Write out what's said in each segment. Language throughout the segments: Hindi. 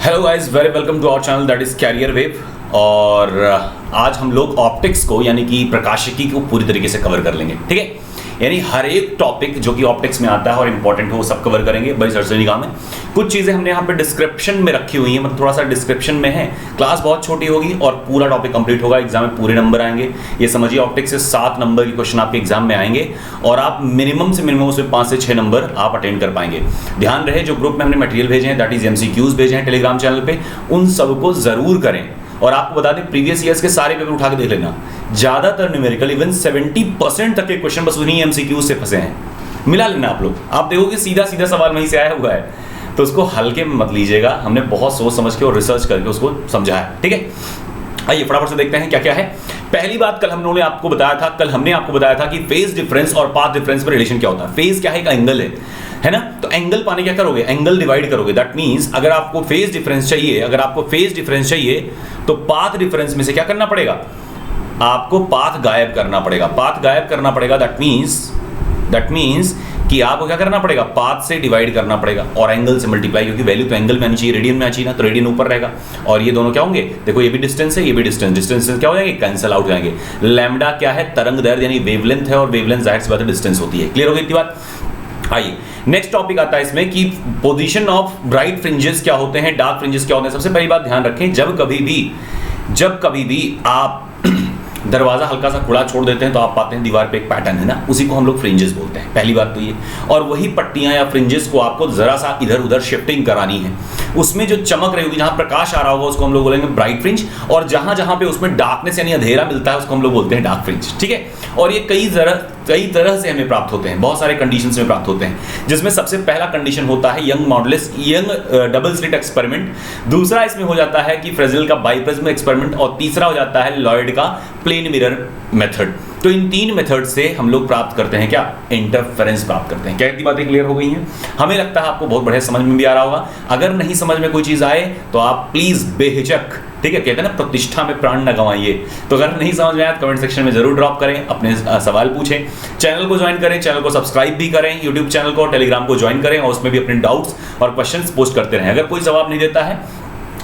Hello guys, very welcome to our channel that is career wave. और आज हम लोग ऑप्टिक्स को यानी कि प्रकाशिकी को पूरी तरीके से कवर कर लेंगे। ठीक है, यानी हर एक टॉपिक जो कि ऑप्टिक्स में आता है और इंपॉर्टेंट हो वो सब कवर करेंगे बड़ी सरसरी निगाह में। कुछ चीज़ें हमने यहाँ पे डिस्क्रिप्शन में रखी हुई हैं, मतलब थोड़ा सा डिस्क्रिप्शन में है। क्लास बहुत छोटी होगी और पूरा टॉपिक कंप्लीट होगा। एग्जाम में पूरे नंबर आएंगे। ये समझिए ऑप्टिक्स से 7 नंबर के क्वेश्चन आपके एग्जाम में आएंगे और आप मिनिमम से मिनिमम उसमें 5 से 6 नंबर आप अटेंड कर पाएंगे। ध्यान रहे, जो ग्रुप में हमने मटेरियल भेजे हैं दैट इज MCQs भेजे हैं टेलीग्राम चैनल पे, उन सबको जरूर करें। और आपको बता दें, प्रीवियस ईयर्स के सारे पेपर उठा के देख लेना। ज्यादातर न्यूमेरिकल इवन 70% तक के क्वेश्चन बस उन्हीं MCQs से फंसे हैं। मिला लेना आप लोग, आप देखोगे सीधा सीधा सवाल वहीं से आया हुआ है, तो उसको हल्के में मत लीजिएगा। हमने बहुत सोच समझ के और रिसर्च करके उसको समझा है। ठीक है, आइए फटाफट से देखते हैं क्या क्या है। पहली बात, कल हमने आपको बताया था कि फेज डिफरेंस और पाथ डिफरेंस में रिलेशन क्या होता है। फेज क्या है? एक एंगल है ना। तो एंगल पाने क्या करोगे? एंगल डिवाइड करोगे। दैट मींस अगर आपको फेज डिफरेंस चाहिए तो पाथ डिफरेंस में से क्या करना पड़ेगा? आपको पाथ गायब करना पड़ेगा। दैट मींस कि आपको क्या करना पड़ेगा? पाथ से डिवाइड करना पड़ेगा और एंगल से मल्टीप्लाई, क्योंकि वैल्यू तो एंगल में आनी चाहिए, रेडियन में आनी चाहिए ना, तो रेडियन ऊपर रहेगा। और ये दोनों क्या होंगे? देखो, ये भी डिस्टेंस है, ये भी डिस्टेंस क्या हो जाएंगे? कैंसिल आउट हो जाएंगे। लैम्डा क्या है? तरंग दैर्ध्य यानी वेवलेंथ है, और वेवलेंथ जाहिर सी बात है डिस्टेंस होती है। क्लियर हो गई इतनी बात? आइए नेक्स्ट टॉपिक आता है इसमें कि पोजीशन ऑफ ब्राइट फ्रिंजेस क्या होते हैं, डार्क फ्रिंजेस क्या होते हैं। सबसे पहली बात ध्यान रखें, जब कभी भी आप दरवाजा हल्का सा खुला छोड़ देते हैं तो आप पाते हैं दीवार पे एक पैटर्न है ना, उसी को हम लोग फ्रिंजेस बोलते हैं। पहली बात तो ये। और वही पट्टियां या फ्रिंजेस को आपको जरा सा इधर उधर शिफ्टिंग करानी है। उसमें जो चमक रही होगी, जहां प्रकाश आ रहा होगा, उसको हम लोग बोलेंगे ब्राइट फ्रिंज, और जहां जहां पे उसमें डार्कनेस यानी अंधेरा मिलता है उसको हम लोग बोलते हैं डार्क फ्रिंज। ठीक है, और ये कई तरह से हमें प्राप्त होते हैं, बहुत सारे कंडीशंस में प्राप्त होते हैं, जिसमें सबसे पहला कंडीशन होता है यंग डबल स्लिट एक्सपेरिमेंट। दूसरा इसमें हो जाता है कि फ्रेस्नेल का बाइप्रिज्म एक्सपेरिमेंट, और तीसरा हो जाता है लॉयड का प्लेन मिरर मेथड। तो इन 3 मेथड से हम लोग प्राप्त करते हैं क्या? इंटरफेरेंस प्राप्त करते हैं। क्या इतनी बातें क्लियर हो गई हैं? हमें लगता है आपको बहुत बढ़िया समझ में भी आ रहा होगा। अगर नहीं समझ में कोई चीज आए तो आप प्लीज बेहिचक, ठीक है, कहते हैं ना प्रतिष्ठा में प्राण न गंवाइए, तो अगर नहीं समझ में आया तो कमेंट सेक्शन में जरूर ड्रॉप करें, अपने सवाल पूछें। चैनल को ज्वाइन करें, चैनल को सब्सक्राइब भी करें, यूट्यूब चैनल को, टेलीग्राम को ज्वाइन करें और उसमें भी अपने डाउट्स और क्वेश्चंस पोस्ट करते रहें। अगर कोई जवाब नहीं देता है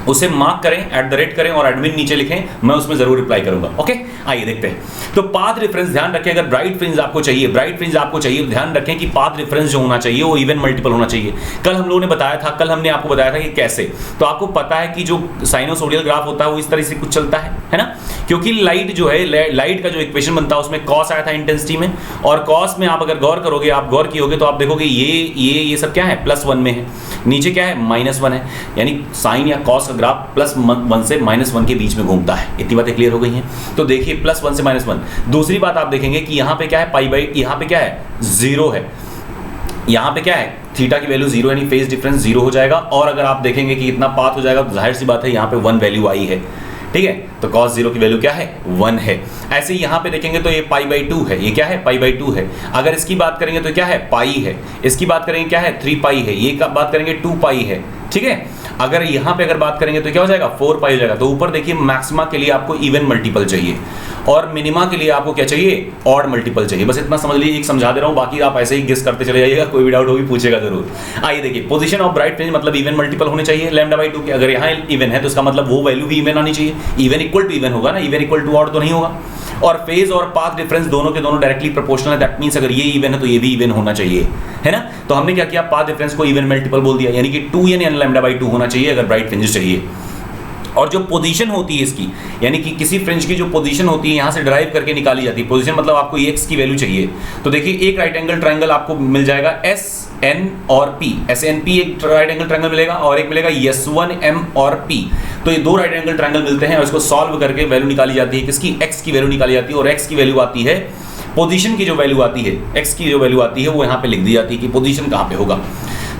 उसे मार्क करें, @ करें और एडमिन नीचे लिखें, मैं उसमें जरूर रिप्लाई करूंगा। ओके, आइए देखते हैं। तो पाथ डिफरेंस ध्यान रखें, अगर ब्राइट फ्रिंज आपको चाहिए तो ध्यान रखें कि पाथ डिफरेंस जो होना चाहिए वो इवन मल्टीपल होना चाहिए। कल हमने आपको बताया था कि कैसे। तो आपको पता है कि जो साइनोसोडियल ग्राफ होता है वो इस तरह से कुछ चलता है ना, क्योंकि लाइट जो है, लाइट का जो इक्वेशन बनता है उसमें कॉस आया था इंटेंसिटी में, और कॉस में आप अगर गौर कियोगे तो आप देखोगे ये सब क्या है? +1 में है। नीचे क्या है? -1 है। यानी साइन या कॉस का ग्राफ +1 से -1 के बीच में घूमता है। इतनी बातें क्लियर हो गई हैं? तो देखिए +1 से -1। दूसरी बात आप देखेंगे कि यहाँ पे क्या है? यहाँ पे क्या है? 0 है। यहाँ पे क्या है? थीटा की वैल्यू 0, यानी फेज डिफरेंस 0 हो जाएगा। और अगर आप देखेंगे कि इतना पाथ हो जाएगा तो जाहिर सी बात है यहाँ पे 1 वैल्यू आई है। ठीक है, तो cos 0 की वैल्यू क्या है? 1 है। ऐसे ही यहाँ पे देखेंगे तो ये π/2 है। ये क्या है? π/2 है। अगर इसकी बात करेंगे तो क्या है? पाई है। इसकी बात करेंगे क्या है? 3π है। ये बात करेंगे 2π है। ठीक है, अगर यहाँ पे बात करेंगे तो क्या हो जाएगा? 4π हो जाएगा। तो ऊपर देखिए, मैक्सिमा के लिए आपको इवन मल्टीपल चाहिए और मिनिमा के लिए आपको क्या चाहिए? ऑड मल्टीपल चाहिए। बस इतना समझ लीजिए, एक समझा दे रहा हूँ, बाकी आप ऐसे ही गेस करते चले जाइएगा। कोई भी डाउट होगी पूछेगा जरूर। आइए देखिए, पोजीशन ऑफ ब्राइट फ्रिंज मतलब इवन मल्टीपल होने चाहिए λ/2 के। अगर यहाँ इवन है तो इसका मतलब वो वैल्यू भी इवन आनी चाहिए। इवन इक्वल टू इवन होगा ना, इवन इक्वल टू ऑड तो नहीं होगा। और फेज और पाथ डिफरेंस दोनों के दोनों डायरेक्टली प्रोपोर्शनल है। दैट मींस अगर ये इवन है तो ये भी इवन होना चाहिए, है ना। तो हमने क्या किया? पाथ डिफरेंस को इवन मल्टीपल बोल दिया, यानी कि 2n यानी λ/2 होना चाहिए अगर ब्राइट फ्रिंज चाहिए। और जो पोजीशन होती है इसकी, यानी कि किसी फ्रिंज की जो पोजीशन होती है यहाँ से डिराइव करके निकाली जाती है। पोजीशन मतलब आपको x की वैल्यू चाहिए। तो देखिए, एक राइट एंगल ट्रायंगल आपको मिल जाएगा SN और P। SNP एक राइट एंगल ट्रायंगल मिलेगा, और एक मिलेगा S1M और P। तो ये 2 राइट एंगल ट्रायंगल मिलते हैं और इसको सॉल्व करके वैल्यू निकाली जाती है। किसकी? x की वैल्यू निकाली जाती है। और x की वैल्यू आती है, पोजीशन की जो वैल्यू आती है, x की जो वैल्यू आती है वो यहाँ पे लिख दी जाती है कि पोजीशन कहाँ पे होगा।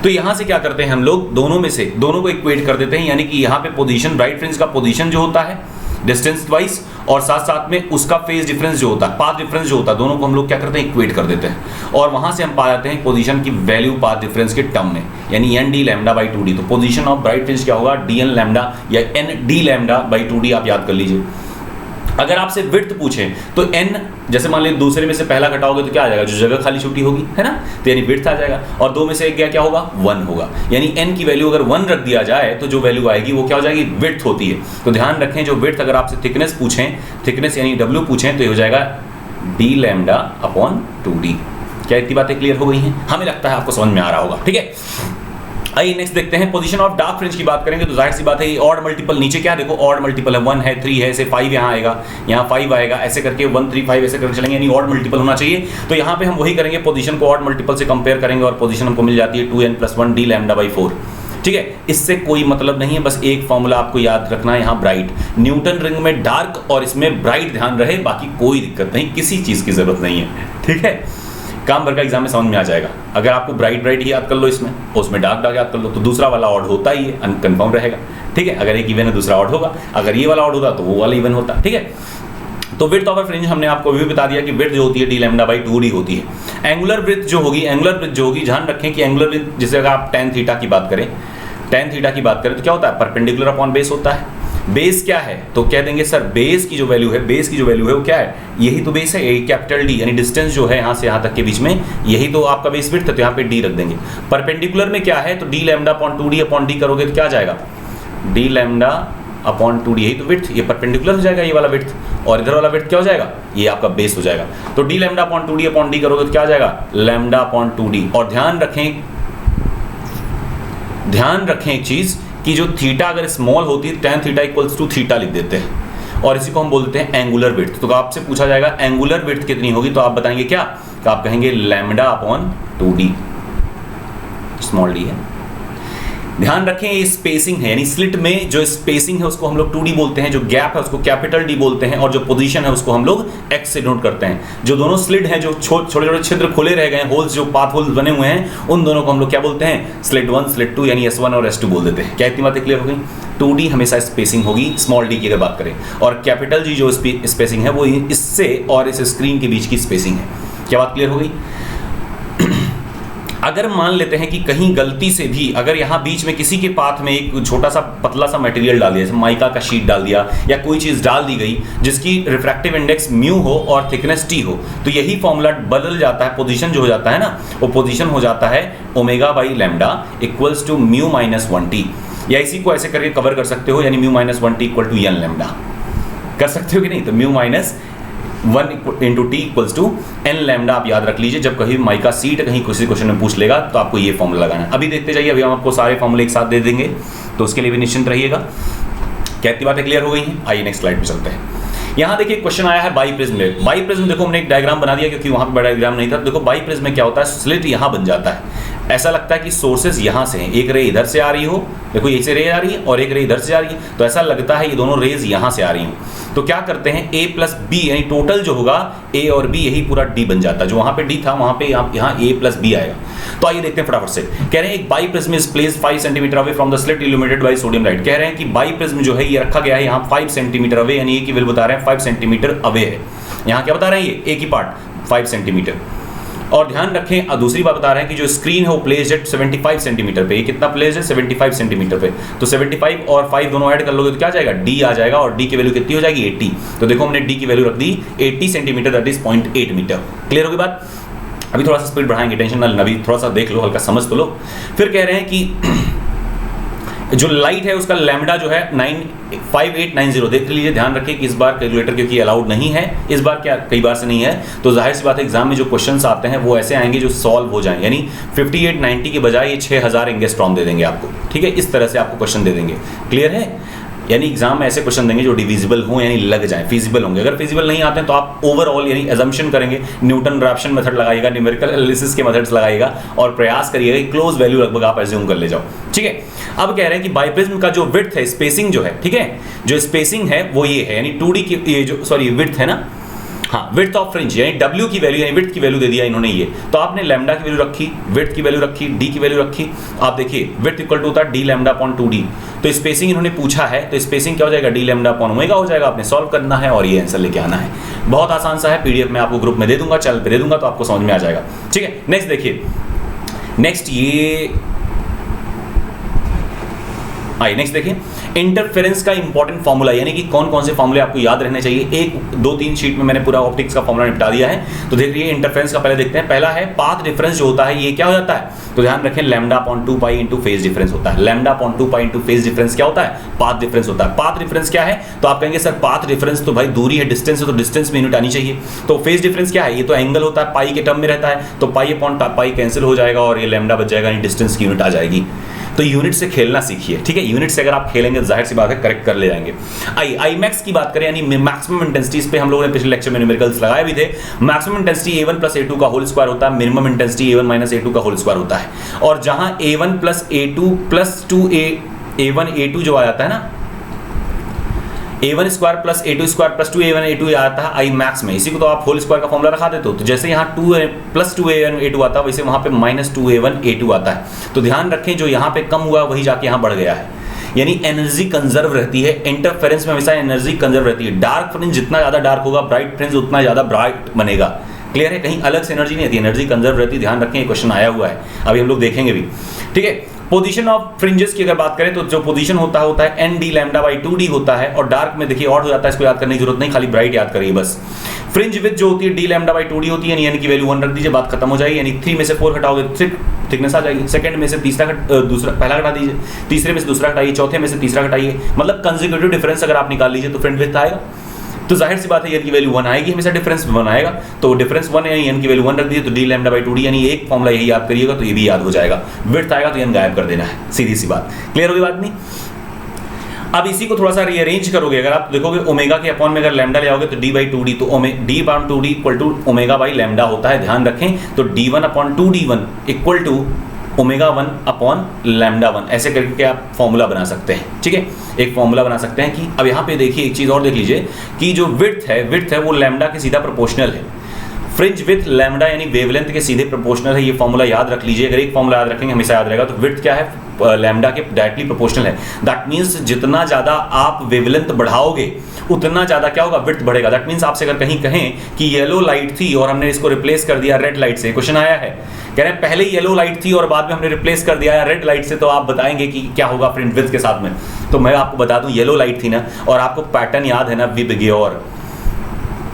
तो यहाँ से क्या करते हैं हम लोग? दोनों को इक्वेट कर देते हैं, यानी कि यहाँ पे पोजीशन, ब्राइट फ्रिंज का पोजीशन जो होता है डिस्टेंस वाइज, और साथ में उसका फेज डिफरेंस जो होता है, पाथ डिफरेंस जो होता है, दोनों को हम लोग क्या करते हैं? इक्वेट कर देते हैं। और वहां से हम पा जाते हैं पोजीशन की वैल्यू पाथ डिफरेंस के टर्म में, यानी ND λ/2D। तो पोजीशन ऑफ ब्राइट फ्रिंज क्या होगा? DN λ या ND λ/2D, आप याद कर लीजिए। अगर आपसे विड्थ पूछें तो n, जैसे मान लीजिए दूसरे में से पहला घटाओगे तो क्या आ जाएगा, जो जगह खाली छुट्टी होगी, है ना, तो यानी विड्थ आ जाएगा। और 2 में से 1 गया, क्या होगा, 1 होगा। यानी n की वैल्यू अगर 1 रख दिया जाए तो जो वैल्यू आएगी वो क्या हो जाएगी, विड्थ होती है। तो ध्यान रखें, जो विड्थ अगर आपसे थिकनेस पूछें, थिकनेस यानी w पूछें, तो ये हो जाएगा d लैम्डा अपॉन 2d। क्या इतनी बातें क्लियर हो गई हैं? हमें लगता है आपको समझ में आ रहा होगा, ठीक है। आइए नेक्स्ट देखते हैं। पोजीशन ऑफ डार्क फ्रिंज की बात करेंगे तो जाहिर सी बात है ये ऑड मल्टीपल, नीचे क्या देखो ऑड मल्टीपल है, 1 है, 3 है, ऐसे 5 यहाँ आएगा, यहाँ 5 आएगा, ऐसे करके 1 3 5 ऐसे करके चलेंगे, यानी ऑड मल्टीपल होना चाहिए। तो यहाँ पे हम वही करेंगे, पोजीशन को ऑड मल्टीपल से कंपेयर करेंगे और पोजीशन हमको मिल जाती है 2n+1 d लैम्डा बाई 4। ठीक है, इससे कोई मतलब नहीं है, बस एक फॉर्मूला आपको याद रखना है, यहाँ ब्राइट, न्यूटन रिंग में डार्क और इसमें ब्राइट ध्यान रहे, बाकी कोई दिक्कत नहीं, किसी चीज़ की जरूरत नहीं है, ठीक है। काम भर का एग्जाम में समझ में आ जाएगा। अगर आपको ब्राइट ब्राइट याद कर लो इसमें, उसमें डार्क डार्क याद कर लो, तो दूसरा वाला ऑड होता ही है, अनकन्फर्म रहेगा, ठीक है। अगर एक इवन है दूसरा ऑड होगा, अगर ये वाला ऑड होता तो वो वाला इवन होता, ठीक है। तो विड्थ ऑफ अ फ्रिंज हमने आपको भी बता दिया कि विड्थ जो होती है d लैम्डा बाई 2d होती है। एंगुलर विड्थ जो होगी, एंगुलर विड्थ जो होगी, ध्यान रखें कि एंगुलर विड्थ, जैसे अगर आप tan थीटा की बात करें, tan थीटा की बात करें तो क्या होता है, परपेंडिकुलर अपॉन बेस होता है। बेस क्या है तो कह देंगे सर बेस की जो वैल्यू है, बेस की जो वैल्यू है वो क्या है, यही तो बेस है, कैपिटल D, यानी डिस्टेंस जो है यहाँ से यहाँ तक के बीच में, यही तो आपका बेस विड्थ है, तो यहाँ पे d रख देंगे। परपेंडिकुलर में क्या है तो d lambda upon 2d upon d करोगे तो क्या आ जाएगा, d लैम्डा अपॉन 2d, यही तो विड्थ, ये परपेंडिकुलर हो जाएगा ये वाला विड्थ, और इधर वाला विड्थ क्या हो जाएगा, ये आपका बेस हो जाएगा। तो d lambda upon 2d upon d करोगे तो क्या आ जाएगा, लैम्डा अपॉन 2d। और ध्यान रखें एक चीज कि जो थीटा अगर स्मॉल होती है, tan theta equals to theta लिख देते हैं, और इसी को हम बोलते हैं एंगुलर विड्थ। तो आपसे पूछा जाएगा एंगुलर विड्थ कितनी होगी, तो आप बताएंगे क्या, तो आप कहेंगे lambda upon 2d, small d है। ध्यान रखें ये स्पेसिंग है, यानी स्लिट में जो स्पेसिंग है उसको हम लोग 2d बोलते हैं, जो गैप है उसको कैपिटल D बोलते हैं, और जो पोजीशन है उसको हम लोग x से नोट करते हैं। जो दोनों स्लिट हैं, जो छोटे छोटे छिद्र खुले रह गए, होल्स जो पाथ होल्स बने हुए हैं, उन दोनों को हम लोग क्या बोलते हैं, स्लिट 1 स्लिट 2, यानी S1 और S2 बोल देते हैं। क्या इतनी बातें क्लियर हो गई? 2d हमेशा स्पेसिंग होगी स्मॉल d की अगर बात करें, और कैपिटल G जो स्पेसिंग है वो इससे और इस स्क्रीन के बीच की स्पेसिंग है। क्या बात क्लियर हो गई? अगर मान लेते हैं कि कहीं गलती से भी अगर यहाँ बीच में किसी के पाथ में एक छोटा सा पतला सा मटेरियल डाल दिया, जैसे माइका का शीट डाल दिया या कोई चीज़ डाल दी गई जिसकी रिफ्रैक्टिव इंडेक्स म्यू हो और थिकनेस t हो, तो यही फॉर्मूला बदल जाता है, पोजीशन जो हो जाता है ना, वो पोजीशन हो जाता है omega by lambda equals to mu minus 1t, या इसी को ऐसे करके कवर कर सकते हो, यानी mu minus 1t equal to n lambda कर सकते हो कि नहीं, तो mu minus 1 into t equals to n lambda आप याद रख लीजिए। जब कहीं माइका सीट कहीं किसी क्वेश्चन में पूछ लेगा तो आपको ये फॉर्मूला लगाना है। अभी देखते जाइए, अभी हम आपको सारे फॉर्मूले एक साथ दे देंगे, तो उसके लिए भी निश्चिंत रहिएगा। क्या इतनी बातें क्लियर हो गई हैं? आइए नेक्स्ट स्लाइड पे चलते हैं। यहाँ देखिए क्वेश्चन आया है बाई प्रिज्म में। बाई प्रिज्म देखो हमने एक डायग्राम बना दिया क्योंकि वहाँ पे बड़ा डायग्राम नहीं था। देखो बाई प्रिज्म में क्या होता है, स्लिट यहाँ बन जाता है, ऐसा लगता है कि सोर्सेज यहाँ से हैं, एक रे इधर से आ रही हो, देखो ये से रे आ रही है और एक रे इधर से आ रही है, तो ऐसा लगता है ये दोनों रेज यहाँ से आ रही हैं। तो क्या करते हैं, a प्लस बी, यानी टोटल जो होगा a और b यही पूरा d बन जाता है। जो वहाँ पे d था वहाँ पे यहाँ a प्लस बी आएगा। तो आइए देखते हैं फटाफट से। कह रहे हैं एक biprism is placed 5 centimetre away from the slit illuminated by sodium light. कह रहे हैं कि बाई प्रिज्म जो है ये रखा गया है यहाँ 5 सेंटीमीटर अवे, यानी ये की वैल्यू बता रहे हैं 5 सेंटीमीटर अवे है। यहाँ क्या बता रहे हैं, ये एक ही पार्ट 5 सेंटीमीटर। और ध्यान रखें दूसरी बात बता रहे हैं कि जो स्क्रीन है वो प्लेस्ड है 75 सेंटीमीटर पे। ये कितना प्लेस्ड है, 75 सेंटीमीटर पे। तो 75 और 5 दोनों ऐड कर लोगे तो क्या आ जाएगा, d आ जाएगा, और d की वैल्यू कितनी हो जाएगी, 80। तो देखो हमने d की वैल्यू रख दी 80 centimetre, that is 0.8 metre. Clear होगी बात? अभी थोड़ा सा स्पीड बढ़ाएंगे, टेंशन ना लेना, अभी थोड़ा सा देख लो, हल्का समझ तो लो। फिर कह रहे हैं कि जो लाइट है उसका लैम्डा जो है 95890। देख लीजिए, ध्यान रखिए कि इस बार कैलकुलेटर क्योंकि अलाउड नहीं है, इस बार क्या कई बार से नहीं है, तो जाहिर सी बात है एग्जाम में जो क्वेश्चंस आते हैं वो ऐसे आएंगे जो सॉल्व हो जाएं, यानी 5890 के बजाय ये 6000 एंगस्ट्रॉम दे देंगे आपको, ठीक है, इस तरह से आपको क्वेश्चन दे देंगे। क्लियर है? यानी एग्जाम में ऐसे क्वेश्चन देंगे जो डिविजिबल हो, यानी लग जाए, फिजिबल होंगे। अगर फिजिबल नहीं आते हैं तो आप ओवरऑल यानी अजम्पशन करेंगे, न्यूटन रैप्शन मेथड लगाइएगा, न्यूमेरिकल एनालिसिस के मेथड्स लगाइएगा और प्रयास करिएगा कि क्लोज वैल्यू लगभग आप एज्यूम कर ले जाओ, ठीक है। अब कह रहे हैं कि बाईप्रिज्म का जो विड्थ है, स्पेसिंग जो है, ठीक है, जो स्पेसिंग है वो ये है, यानी 2D की ये जो सॉरी विड्थ है ना, हाँ, विड्थ ऑफ फ्रिंज यानी W की वैल्यू, यानी विड्थ की वैल्यू दे दिया इन्होंने ये, तो आपने लैम्डा की वैल्यू रखी, विड्थ की वैल्यू रखी, D की वैल्यू रखी। आप देखिए विड्थ इक्वल टू होता है d लैम्डा अपॉन 2d, तो स्पेसिंग इन्होंने पूछा है, तो स्पेसिंग क्या हो जाएगा, d लैम्डा अपॉन ओमेगा हो जाएगा। आपने सॉल्व करना है और ये आंसर लेके आना है। बहुत आसान सा है, PDF में आपको ग्रुप में दे दूंगा, चैनल पे दे दूंगा, तो आपको समझ में आ जाएगा, ठीक है। नेक्स्ट देखिए, नेक्स्ट ये आइए नेक्स्ट देखिए, इंटरफेरेंस का इंपॉर्टेंट फॉर्मूला, यानी कि कौन कौन से फॉर्मूले आपको याद रहने चाहिए। 1, 2, 3 शीट में मैंने पूरा ऑप्टिक्स का फॉर्मूला निपटा दिया है। तो देखिए इंटरफेरेंस का पहले देखते हैं। पहला है पाथ डिफरेंस जो होता है ये क्या हो जाता है, तो ध्यान रखें λ/2π इंटू फेज डिफरेंस होता है। λ/2π इंटू फेज डिफरेंस क्या होता है, पाथ डिफरेंस होता है। पाथ डिफरेंस क्या है, तो आप कहेंगे सर पाथ डिफरेंस तो भाई दूरी है, डिस्टेंस है, तो डिस्टेंस में यूनिट आनी चाहिए। तो फेज डिफरेंस क्या है, ये तो एंगल होता है, पाई के टर्म में रहता है, तो पाई कैंसिल हो जाएगा और ये लैम्डा बच जाएगा, यानी डिस्टेंस की यूनिट आ जाएगी। तो यूनिट से खेलना सीखिए, ठीक है। यूनिट से अगर आप खेलेंगे तो जाहिर सी बात है करेक्ट कर ले जाएंगे। आई मैक्स की बात करें, यानी मैक्सिमम इंटेंसिटी, इस पे हम लोगों ने पिछले लेक्चर में न्यूमेरिकल्स लगाए भी थे। मैक्सिमम इंटेंसिटी A1 + A2 का होल स्क्वायर होता है, मिनिमम इंटेंसिटी A1 - A2 का होल स्क्वायर होता है। और जहां A1 + A2 + 2A1 A2 जो आ जाता है ना, A1² + A2² + 2A1 A2 आता है आई मैक्स में, इसी को तो आप होल स्क्वायर का फॉर्मूला रखा देते हो। तो जैसे यहाँ 2 + 2A1 A2 आता है, वैसे वहाँ पे -2A1 A2 आता है। तो ध्यान रखें जो यहाँ पे कम हुआ वही जाके यहाँ बढ़ गया है, यानी एनर्जी कंजर्व रहती है। इंटरफेरेंस में हमेशा एनर्जी कंजर्व रहती है। डार्क फ्रिंज जितना ज़्यादा डार्क होगा, ब्राइट फ्रिंज उतना ज़्यादा ब्राइट बनेगा। क्लियर है, कहीं अलग से एनर्जी नहीं आती, एनर्जी कंजर्व रहती है। ध्यान रखें, ये क्वेश्चन आया हुआ है, अभी हम लोग देखेंगे भी, ठीक है। पोजीशन ऑफ फ्रिंजेस की अगर बात करें तो जो पोजीशन होता है ND λ/2D होता है। और डार्क में देखिए ऑड हो जाता है, इसको याद करने की जरूरत नहीं, खाली ब्राइट याद करिए बस। फ्रिंज विड्थ जो होती है D λ/2D होती है, यानी की वैल्यू 1 रख दीजिए, बात खत्म हो जाएगी। यानी 3 में से 4 घटाओगे तो थिकनेस आ जाएगी। सेकंड में से पहला घटा दीजिए, तीसरे में से दूसरा घटाइए, चौथे में से तीसरा घटाइए, मतलब कंसेक्यूटिव डिफरेंस अगर आप निकाल लीजिए तो फ्रिंज विड्थ आएगा। तो जाहिर सी बात है n की वैल्यू 1 आएगी, हमेशा डिफरेंस 1 आएगा। तो डिफरेंस 1 यानी n की वैल्यू 1 रख दीजिए, तो D λ/2D, यानी एक फॉर्मूला यही याद करिएगा तो ये भी याद हो जाएगा। विड्थ आएगा तो n गायब कर देना है, सीधी सी बात। क्लियर होगी बात नहीं। अब इसी को थोड़ा सा रीअरेंज करोगे, अगर आप देखोगे ओमेगा के अपॉन में अगर लैम्डा ले आओगे तो D/2D, तो D/2D = ω/λ होता है। ध्यान रखें, तो D1/2D1 = ω1/λ1, ऐसे करके आप फॉर्मूला बना सकते हैं, ठीक है। एक फॉर्मूला बना सकते हैं कि अब यहाँ पे देखिए एक चीज और देख लीजिए कि जो विड्थ है वो लैम्डा के सीधा प्रोपोर्शनल है। फ्रिंज विथ लैम्डा यानी वेवलेंथ के सीधे प्रोपोर्शनल है। ये फॉर्मूला याद रख लीजिए, अगर एक फॉर्मूला याद रखेंगे हमेशा याद रहेगा। तो विड्थ क्या है, लैम्डा के डायरेक्टली प्रोपोर्शनल है। दैट मींस जितना ज्यादा आप वेवलेंथ बढ़ाओगे उतना ज्यादा क्या होगा, विड्थ बढ़ेगा। दैट मींस आपसे अगर कहीं कहें कि येलो लाइट थी और हमने इसको रिप्लेस कर दिया रेड लाइट से, क्वेश्चन आया है, कह रहे हैं पहले येलो लाइट थी और बाद में हमने रिप्लेस कर दिया रेड लाइट से, तो आप बताएंगे कि क्या होगा फ्रिंज विड्थ के साथ में। तो मैं आपको बता दूं येलो लाइट थी ना, और आपको पैटर्न याद है ना,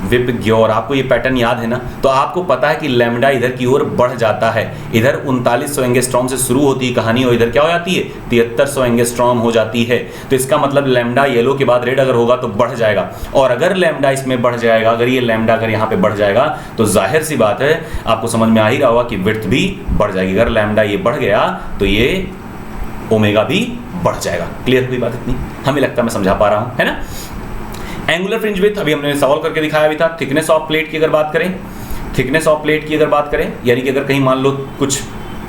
विबग्योर, आपको ये पैटर्न याद है ना, तो आपको पता है कि लैम्डा इधर की ओर बढ़ जाता है। इधर 3900 एंगस्ट्रॉम से शुरू होती है कहानी और इधर क्या हो जाती है 7300 एंगस्ट्रॉम हो जाती है। तो इसका मतलब लैम्डा येलो के बाद रेड अगर होगा तो बढ़ जाएगा, और अगर लैम्डा इसमें बढ़ जाएगा, अगर ये लैम्डा अगर यहाँ पे बढ़ जाएगा तो जाहिर सी बात है आपको समझ में आ ही रहा होगा कि विड्थ भी बढ़ जाएगी। अगर लैम्डा ये बढ़ गया तो ये ओमेगा भी बढ़ जाएगा। क्लियर हुई बात इतनी, हमें लगता है मैं समझा पा रहा हूँ, है ना। एंगुलर फ्रिंज विड्थ अभी हमने सॉल्व करके दिखाया भी था। थिकनेस ऑफ प्लेट की अगर बात करें, यानी कि अगर कहीं मान लो कुछ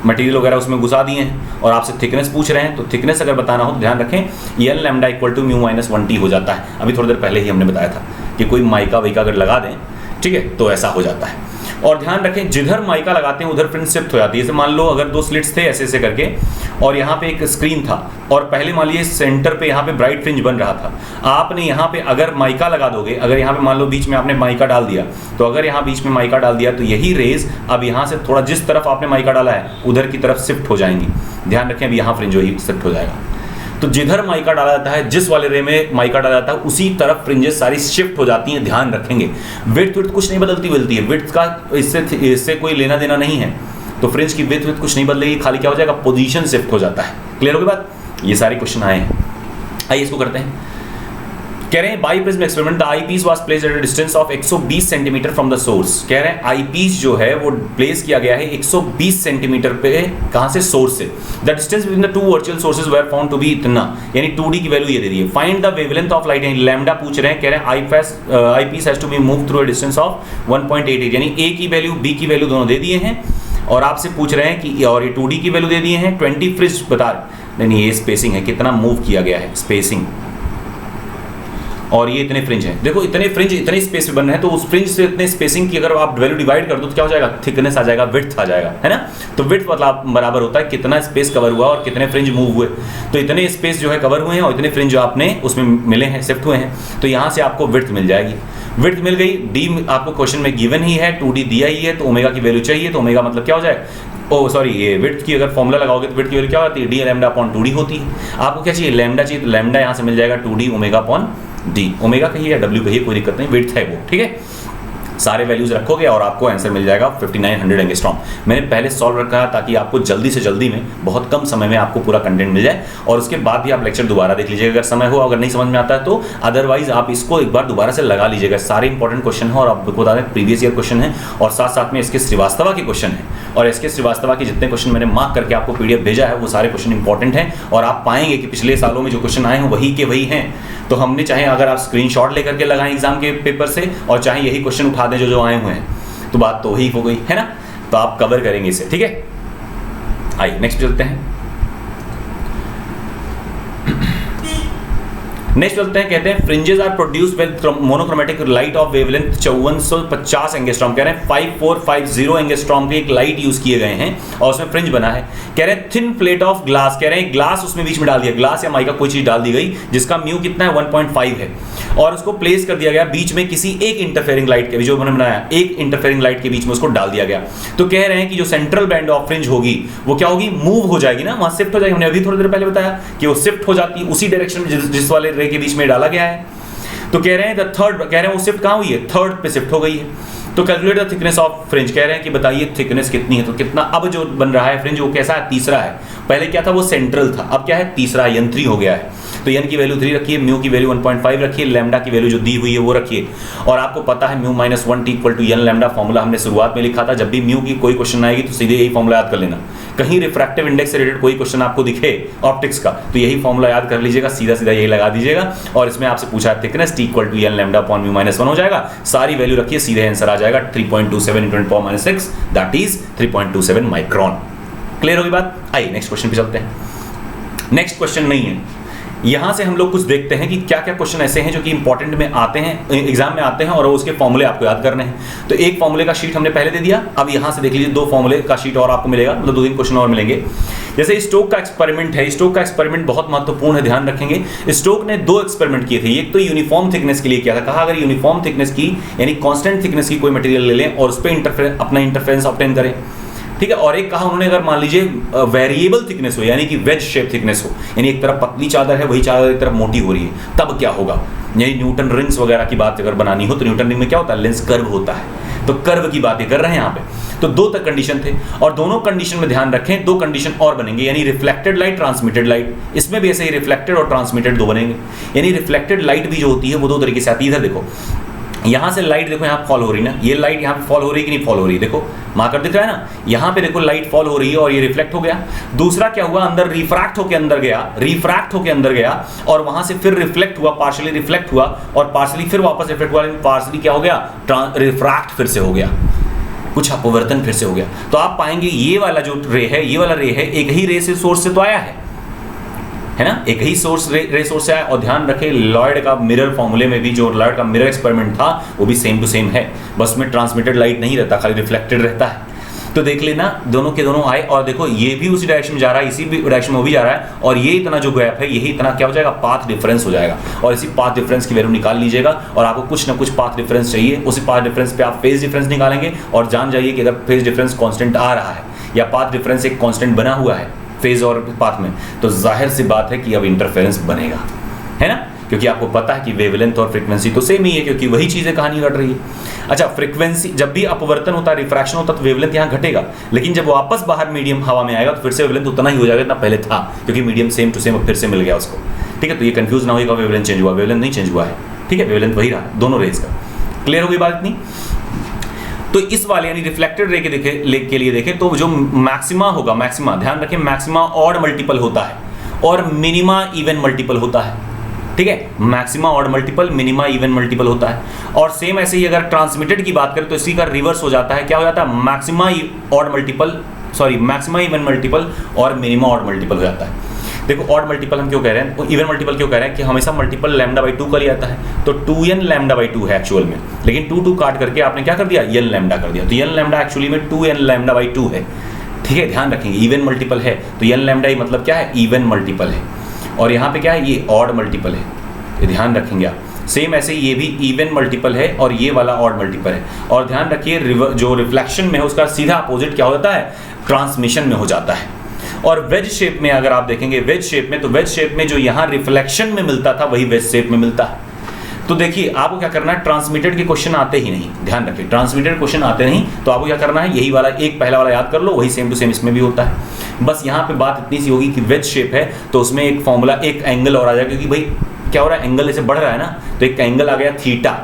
मटेरियल वगैरह उसमें घुसा दिए हैं और आपसे थिकनेस पूछ रहे हैं, तो थिकनेस अगर बताना हो तो ध्यान रखें L लैम्डा = μ - 1t हो जाता है। अभी थोड़ी देर पहले ही हमने बताया था कि कोई माइका वाइका अगर लगा दें, ठीक है, तो ऐसा हो जाता है। और ध्यान रखें जिधर माइका लगाते हैं उधर फ्रिंज शिफ्ट हो जाती है। जैसे मान लो अगर 2 स्लिट्स थे ऐसे ऐसे करके और यहाँ पे एक स्क्रीन था और पहले मान लीजिए सेंटर पे यहाँ पे ब्राइट फ्रिंज बन रहा था, आपने यहाँ पे अगर माइका लगा दोगे, अगर यहाँ पे मान लो बीच में आपने माइका डाल दिया, तो अगर यहाँ बीच में माइका डाल दिया तो यही रेज अब यहाँ से थोड़ा जिस तरफ आपने माइका डाला है उधर की तरफ शिफ्ट हो जाएंगी। ध्यान रखें, अब यहाँ फ्रिंज वही शिफ्ट हो जाएगा। तो जिधर माइका डाला जाता है, जिस वाले रे में माइका डाला जाता है उसी तरफ फ्रिंजेस सारी शिफ्ट हो जाती हैं। ध्यान रखेंगे विड्थ कुछ नहीं बदलती है, विड्थ का इससे कोई लेना देना नहीं है। तो फ्रिंज की विड्थ कुछ नहीं बदलेगी, खाली क्या हो जाएगा, पोजीशन शिफ्ट हो जाता है। क्लियर हो गई बात, ये सारे क्वेश्चन आए हैं। आइए इसको करते हैं। कह रहे हैं by prism experiment the I piece was placed at a distance of 120 centimetre from the source. कह रहे हैं आई पीस जो है वो प्लेस किया गया है 120 सेंटीमीटर पे, कहां से, सोर्स से। The distance between the 2 virtual sources were found to be इतना, यानी 2D की वैल्यू ये दे दी है। Find the wavelength of light, यानी लैम्डा पूछ रहे हैं। कह रहे हैं eyepiece has to be move through a distance of 1.88, यानी A की वैल्यू B की वैल्यू दोनों दे दिए हैं और आपसे पूछ रहे हैं कि, और ये 2D की वैल्यू दे दिए हैं। 20 फ्रिंज बता रहे, नहीं ये स्पेसिंग है, कितना मूव किया गया है, स्पेसिंग, और ये इतने फ्रिंज हैं। देखो इतने फ्रिंज इतने स्पेस में बन रहे हैं, तो उस फ्रिंज से इतने स्पेसिंग की अगर आप वैल्यू डिवाइड कर दो तो क्या हो जाएगा, थिकनेस आ जाएगा, विड्थ आ जाएगा, है ना। तो विड्थ मतलब बराबर होता है कितना स्पेस कवर हुआ और कितने फ्रिंज मूव हुए। तो इतने स्पेस जो है कवर हुए हैं और इतने फ्रिंज जो आपने उसमें मिले हैं, शिफ्ट हुए हैं, तो यहाँ से आपको विड्थ मिल जाएगी। विड्थ मिल गई, डी आपको क्वेश्चन में गिवन ही है, 2D दिया ही है, तो ओमेगा की वैल्यू चाहिए, तो ओमेगा मतलब क्या हो जाएगा सॉरी, ये विड्थ की अगर फॉर्मूला लगाओगे तो विड्थ की वैल्यू क्या होती है, डी लैम्डा अपॉन 2d होती है। आपको क्या चाहिए, लैम्डा चाहिए, तो लैम्डा यहाँ से मिल जाएगा 2d omega upon D, omega कहिए या डब्ल्यू कहिए कोई दिक्कत नहीं, विड्थ है वो, ठीक है। सारे वैल्यूज रखोगे और आपको आंसर मिल जाएगा 5900 एंगस्ट्रॉम। मैंने पहले सॉल्व रखा है ताकि आपको जल्दी से जल्दी में बहुत कम समय में आपको पूरा कंटेंट मिल जाए, और उसके बाद भी आप लेक्चर दोबारा देख लीजिएगा अगर समय हो, अगर नहीं समझ में आता है तो अदरवाइज आप इसको एक बार दोबारा से लगा लीजिएगा। सारे इंपॉर्टेंट क्वेश्चन है और आपको बता दें प्रीवियस ईयर क्वेश्चन है, और साथ साथ में इसके श्रीवास्तव के क्वेश्चन है, और इसके श्रीवास्तव के जितने क्वेश्चन मैंने मार्क करके आपको पीडीएफ भेजा है वो सारे क्वेश्चन इंपॉर्टेंट हैं, और आप पाएंगे कि पिछले सालों में जो क्वेश्चन आए हैं वही के वही हैं। तो हमने चाहे अगर आप स्क्रीनशॉट लेकर के लगाएं एग्जाम के पेपर से, और चाहे यही क्वेश्चन उठा दें जो आए हुए हैं, तो बात तो वही हो गई है ना। तो आप कवर करेंगे इसे, ठीक है। आइए नेक्स्ट चलते हैं। नेक्स्ट चलते हैं, कहते हैं fringes are produced with monochromatic light of wavelength 5450 angstrom, कह रहे हैं 5450 एंगस्ट्रॉम के एक लाइट यूज किए गए हैं और उसमें फ्रिंज बना है। कह रहे हैं थिन प्लेट ऑफ ग्लास, कह रहे हैं ग्लास उसमें बीच में डाल दिया, ग्लास या माइका कोई चीज डाल दी गई जिसका म्यू कितना है 1.5 है, और उसको प्लेस कर दिया गया बीच में किसी एक इंटरफेयरिंग लाइट के, जो उन्होंने बनाया एक इंटरफेयरिंग लाइट के बीच में उसको डाल दिया गया। तो कह रहे हैं कि जो सेंट्रल बैंड ऑफ फ्रिंज होगी वो क्या होगी, मूव हो जाएगी ना, वहां शिफ्ट हो जाएगी। हमने अभी थोड़ी देर पहले बताया कि वो शिफ्ट हो जाती है उसी डायरेक्शन में जिस वाले रे के बीच में डाला गया है। तो कह रहे हैं थर्ड, कह रहे हैं वो शिफ्ट कहां हुई है, थर्ड पे शिफ्ट हो गई है। तो calculate the thickness of fringe, कह रहे हैं कि बताइए थिकनेस कितनी है। तो कितना अब जो बन रहा है फ्रिंज वो कैसा है, तीसरा है। पहले क्या था, वो सेंट्रल था, अब क्या है, तीसरा n 3 हो गया है। तो n की वैल्यू 3 रखिए, म्यू की वैल्यू 1.5 रखिए, लैम्डा की वैल्यू जो दी हुई है वो रखिए। और आपको पता है mu minus 1t equal to n lambda, formula हमने शुरुआत में लिखा था। जब भी म्यू की कोई क्वेश्चन आएगी तो सीधे यही फॉर्मूला याद कर लेना। कहीं रिफ्रैक्टिव इंडेक्स से रिलेटेड कोई क्वेश्चन आपको दिखे ऑप्टिक्स का तो यही फॉर्मूला याद कर लीजिएगा, सीधा सीधा यही लगा दीजिएगा। और इसमें आपसे पूछा है thickness t equal to n lambda upon mu minus 1 हो जाएगा। सारी वैल्यू रखिए, सीधे आंसर आ जाएगा 3.27 × 10⁻⁶ दैट इज 3.27 माइक्रोन। क्लियर होगी बात। आइए नेक्स्ट क्वेश्चन पे चलते हैं। नेक्स्ट क्वेश्चन नहीं है, यहां से हम लोग कुछ देखते हैं कि क्या क्या क्वेश्चन ऐसे हैं जो कि इंपॉर्टेंट में आते हैं, एग्जाम में आते हैं, और उसके फॉर्मूले आपको याद करने हैं। तो एक फॉर्मूले का शीट हमने पहले दे दिया, अब यहां से देख लीजिए 2 फॉर्मूले का शीट और आपको मिलेगा, मतलब 2-3 क्वेश्चन और मिलेंगे। जैसे स्टोक का एक्सपेरिमेंट है, स्टोक का एक्सपेरिमेंट बहुत महत्वपूर्ण है, ध्यान रखेंगे। स्टोक ने 2 एक्सपेरिमेंट किए थे, एक तो यूनिफॉर्म थिकनेस के लिए किया था, कहा अगर यूनिफॉर्म थिकनेस की यानी कांस्टेंट थिकनेस की कोई मटेरियल ले लें और उस पर अपना इंटरफेरेंस ऑब्टेन करें, ठीक है। और एक कहा उन्होंने अगर मान लीजिए वेरिएबल थिकनेस हो, यानी कि वेज शेप थिकनेस हो, यानी एक तरफ पतली चादर है वही चादर एक तरफ मोटी हो रही है, तब क्या होगा। यानी न्यूटन रिंग्स वगैरह की बात अगर बनानी हो तो न्यूटन रिंग में क्या होता है, लेंस कर्व होता है, तो कर्व की बातें कर रहे हैं यहाँ पे। तो 2 तक कंडीशन थे, और दोनों कंडीशन में ध्यान रखें 2 कंडीशन और बनेंगे, यानी रिफ्लेक्टेड लाइट, ट्रांसमिटेड लाइट। इसमें भी ऐसे ही रिफ्लेक्टेड और ट्रांसमिटेड 2 बनेंगे। यानी रिफ्लेक्टेड लाइट भी जो होती है वो 2 तरीके से आती है। इधर देखो, यहाँ से लाइट देखो यहाँ फॉल हो रही है ना, ये लाइट यहाँ पे फॉल हो रही है कि नहीं फॉल हो रही है, देखो मार्कर दिख रहा है ना, यहाँ पे देखो लाइट फॉल हो रही है और ये रिफ्लेक्ट हो गया। दूसरा क्या हुआ, अंदर रिफ्रैक्ट होके अंदर गया, रिफ्रैक्ट होके अंदर गया, और वहां से फिर रिफ्लेक्ट हुआ, पार्शियली रिफ्लेक्ट हुआ, और पार्शियली फिर वापस रिफ्लेक्ट हुआ, लेकिन पार्शियली क्या हो गया, रिफ्रैक्ट फिर से हो गया, कुछ अपवर्तन फिर से हो गया। तो आप पाएंगे ये वाला जो रे है, ये वाला रे है, एक ही रे से सोर्स से तो आया है ना, एक ही सोर्स रे सोर्स से आया। और ध्यान रखें लॉयड का मिरर फॉर्मूले में भी जो लॉयड का मिरर एक्सपेरिमेंट था वो भी सेम टू सेम है, बस में ट्रांसमिटेड लाइट नहीं रहता, खाली रिफ्लेक्टेड रहता है। तो देख लेना दोनों के दोनों आए, और देखो ये भी उसी डायरेक्शन में जा रहा है, इसी भी डायरेक्शन में वो भी जा रहा है, और ये इतना जो गैप है यही इतना क्या हो जाएगा, पाथ डिफरेंस हो जाएगा। और इसी पाथ डिफरेंस की वैल्यू निकाल लीजिएगा, और आपको कुछ ना कुछ पाथ डिफरेंस चाहिए, उसी पाथ डिफरेंस पे आप फेज डिफरेंस निकालेंगे, और जान जाइए कि अगर फेज डिफरेंस कांस्टेंट आ रहा है या पाथ डिफरेंस एक कांस्टेंट बना हुआ है फेज और पाथ में, तो जाहिर सी बात है कि अब इंटरफेरेंस बनेगा, है ना, क्योंकि आपको पता है कि वेवलेंथ और फ्रीक्वेंसी तो सेम ही है, क्योंकि वही चीजें कहानी घट रही है। अच्छा, फ्रीक्वेंसी जब भी अपवर्तन होता है, रिफ्रैक्शन होता है, तो वेवलेंथ यहाँ घटेगा, लेकिन जब वापस बाहर मीडियम हवा में आएगा तो फिर से वेवलेंथ उतना ही हो जाएगा जितना पहले था, क्योंकि मीडियम सेम टू सेम फिर से मिल गया उसको, ठीक है। तो ये कंफ्यूज ना होगा वेवलेंथ चेंज हुआ, वेवलेंथ नहीं चेंज हुआ है, ठीक है, वेवलेंथ वही रहा दोनों रेज का। क्लियर हो गई बात इतनी। तो इस वाले यानी रिफ्लेक्टेड रे के लिए देखें तो जो मैक्सिमा होगा, मैक्सिमा ध्यान रखें, मैक्सिमा ऑड मल्टीपल होता है और मिनिमा इवन मल्टीपल होता है, ठीक है। Maxima odd multiple, minima even multiple होता है। और सेम ऐसे ही अगर ट्रांसमिटेड की बात करें तो इसी का रिवर्स हो जाता है, क्या हो जाता है, maxima odd multiple, sorry maxima even multiple और मिनिमा ऑड मल्टीपल हो जाता है। देखो ऑड मल्टीपल हम क्यों कह रहे हैं, इवन मल्टीपल क्यों कह रहे हैं कि हमेशा मल्टीपल λ/2 का लिया जाता है, तो 2n λ/2 है एक्चुअल में, लेकिन 2 काट करके आपने क्या कर दिया, n लैम्डा कर दिया, तो n लैम्डा एक्चुअली में 2n λ/2 है, ठीक है। ध्यान रखेंगे इवन मल्टीपल है तो n लैम्डा मतलब क्या है, इवन मल्टीपल है, और यहाँ पे क्या है, ये ऑड मल्टीपल है, ये ध्यान रखेंगे आप। सेम ऐसे ही ये भी इवन मल्टीपल है और ये वाला ऑड मल्टीपल है। और ध्यान रखिए जो रिफ्लेक्शन में है उसका सीधा अपोजिट क्या होता है, ट्रांसमिशन में हो जाता है। और वेज शेप में अगर आप देखेंगे वेज शेप में, तो वेज शेप में जो यहाँ रिफ्लेक्शन में मिलता था वही वेज शेप में मिलता है। तो देखिए आपको क्या करना है, ट्रांसमिटेड के क्वेश्चन आते ही नहीं, ध्यान रखिए ट्रांसमिटेड क्वेश्चन आते नहीं, तो आपको क्या करना है, यही वाला एक पहला वाला याद कर लो, वही सेम टू सेम इसमें भी होता है। बस यहाँ पे बात इतनी सी होगी कि वेज शेप है तो उसमें एक फॉर्मूला, एक एंगल और आ जाएगा, क्योंकि भाई क्या हो रहा है, एंगल ऐसे बढ़ रहा है ना, तो एक एंगल आ गया थीटा।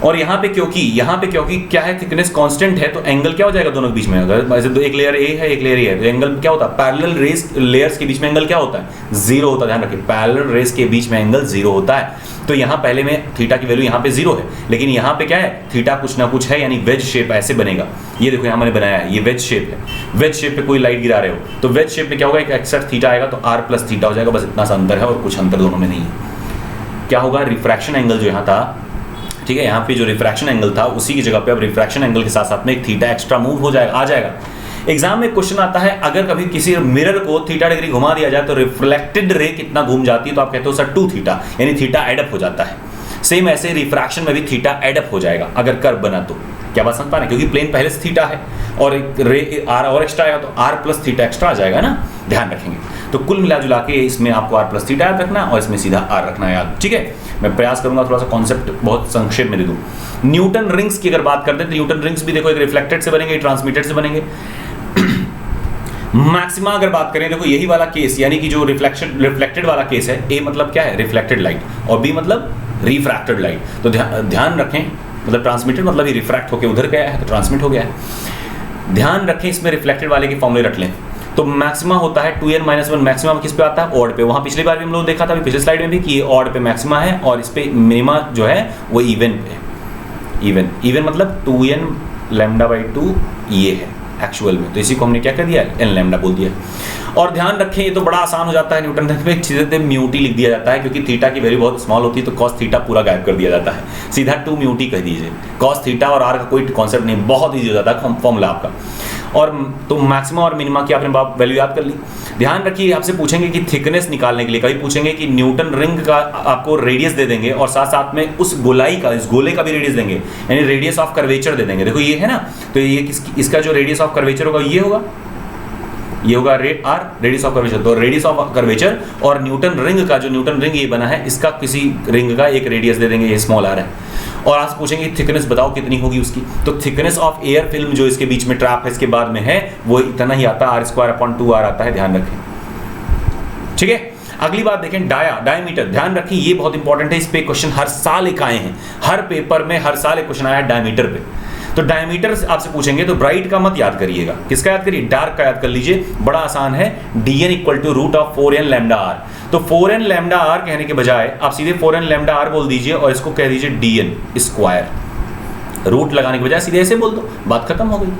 और यहाँ पे क्योंकि क्या है, थिकनेस कांस्टेंट है, तो एंगल क्या हो जाएगा दोनों के बीच में, अगर ऐसे तो एक लेयर ए है एक लेयर ए है, तो एंगल क्या होता है, पैरेलल लेयर्स के बीच में एंगल क्या होता है, जीरो होता है। ध्यान रखिए पैरेलल रेस के बीच में एंगल जीरो होता है। तो यहाँ पहले में थीटा की वैल्यू यहाँ पे जीरो है, लेकिन यहाँ पे क्या है, थीटा कुछ ना कुछ है, यानी वेज शेप ऐसे बनेगा। ये देखो यहाँ मैंने बनाया है, ये वेज शेप है। वेज शेप पे कोई लाइट गिरा रहे हो तो वेज शेप में क्या होगा, एक एक्सेट थीटा आएगा तो आर प्लस थीटा हो जाएगा, बस इतना सा अंतर है और कुछ अंतर दोनों में नहीं है। क्या होगा, रिफ्रैक्शन एंगल जो यहाँ था, ठीक है, यहाँ पे जो रिफ्रैक्शन एंगल था उसी की जगह पे अब रिफ्रैक्शन एंगल के साथ साथ में एक थीटा एक्स्ट्रा मूव हो जाएगा, आ जाएगा। एग्जाम में क्वेश्चन आता है, अगर कभी किसी मिरर को थीटा डिग्री घुमा दिया जाए तो रिफ्लेक्टेड रे कितना घूम जाती है, तो आप कहते हो सर 2 थीटा, यानी थीटा एडअप हो जाता है। सेम ऐसे रिफ्रैक्शन में भी थीटा एडअप हो जाएगा अगर कर्व बना तो। क्या बात समझ पा रहे हैं, क्योंकि प्लेन पहले से थीटा है और एक रे आर और एक्स्ट्रा आएगा तो आर प्लस थीटा एक्स्ट्रा आ जाएगा ना, ध्यान रखेंगे। तो कुल मिला जुला के इसमें आपको आर प्लस थीटा याद रखना और इसमें सीधा आर रखना है याद, ठीक है। मैं प्रयास करूंगा थोड़ा सा कॉन्सेप्ट बहुत संक्षेप में दे दूं। न्यूटन रिंग्स की अगर बात करते हैं तो न्यूटन रिंग्स भी देखो एक रिफ्लेक्टेड से बनेंगे, ट्रांसमिटेड से बनेंगे। मैक्सिमा अगर बात करें, देखो यही वाला केस, यानी कि जो रिफ्लेक्टेड वाला केस है, ए मतलब क्या है, रिफ्लेक्टेड लाइट, और बी मतलब रिफ्रैक्टेड लाइट। तो ध्यान रखें, मतलब ट्रांसमिटेड मतलब ये रिफ्रैक्ट होकर उधर गया है तो ट्रांसमिट हो गया है। ध्यान रखें इसमें रिफ्लेक्टेड वाले के फॉर्मूले रख लें। तो मैक्सिमा होता है 2n-1, मैक्सिमा किस पे आता है, ऑड पे। वहां पिछली बार भी हम लोग देखा था, पिछले स्लाइड में भी, कि ये ऑड पे मैक्सिमा है और इस पे मिनिमा जो है वो इवन पे है। इवन मतलब 2n λ/2 ये है एक्चुअल में, तो इसी को हमने क्या कर दिया, n लैम्डा बोल दिया। और ध्यान रखें ये तो बड़ा आसान हो जाता है, न्यूटन में सीधे म्यू टी लिख दिया जाता है, क्योंकि थीटा की वैल्यू बहुत स्मॉल होती है तो cos थीटा पूरा गायब कर दिया जाता है, सीधा 2 म्यू टी कह दीजिए। cos थीटा और r का कोई कॉन्सेप्ट नहीं, बहुत ईजी हो जाता है फॉर्मूला आपका। और तो मैक्सिमा और मिनिमा की आपने वैल्यू याद कर ली। ध्यान रखिए आपसे पूछेंगे कि थिकनेस निकालने के लिए, कभी पूछेंगे कि न्यूटन रिंग का आपको रेडियस दे देंगे और साथ साथ में उस गोलाई का, इस गोले का भी रेडियस देंगे, यानी रेडियस ऑफ कर्वेचर दे देंगे। देखो ये है ना, तो ये इसका जो रेडियस ऑफ कर्वेचर होगा ये होगा रेडियस ऑफ कर्वेचर। तो रेडियस ऑफ कर्वेचर और न्यूटन रिंग का, जो न्यूटन रिंग ये बना है, इसका किसी रिंग का एक रेडियस दे देंगे, ये स्मॉल आर है। और आज पूछेंगे थिकनेस बताओ कितनी होगी उसकी, तो थिकनेस ऑफ एयर फिल्म जो इसके बीच में ट्रैप है, इसके बाद में है, वो इतना ही आता है, r²/2r आता है, ध्यान रखें, ठीक है। अगली बात देखें, डायमीटर। ध्यान रखें ये बहुत इंपॉर्टेंट है, इस पे क्वेश्चन हर साल एक आए हैं, हर पेपर में हर साल एक क्वेश्चन आया है डायमीटर पे। तो डायमीटर आपसे पूछेंगे तो ब्राइट का मत याद करिएगा, किसका याद करिए, डार्क का याद कर लीजिए, बड़ा आसान है, dn = √4n λr। तो 4n λr कहने के बजाय आप सीधे 4n λr बोल दीजिए और इसको कह दीजिए dn²। रूट लगाने के बजाय सीधे ऐसे बोल दो, बात खत्म हो गई,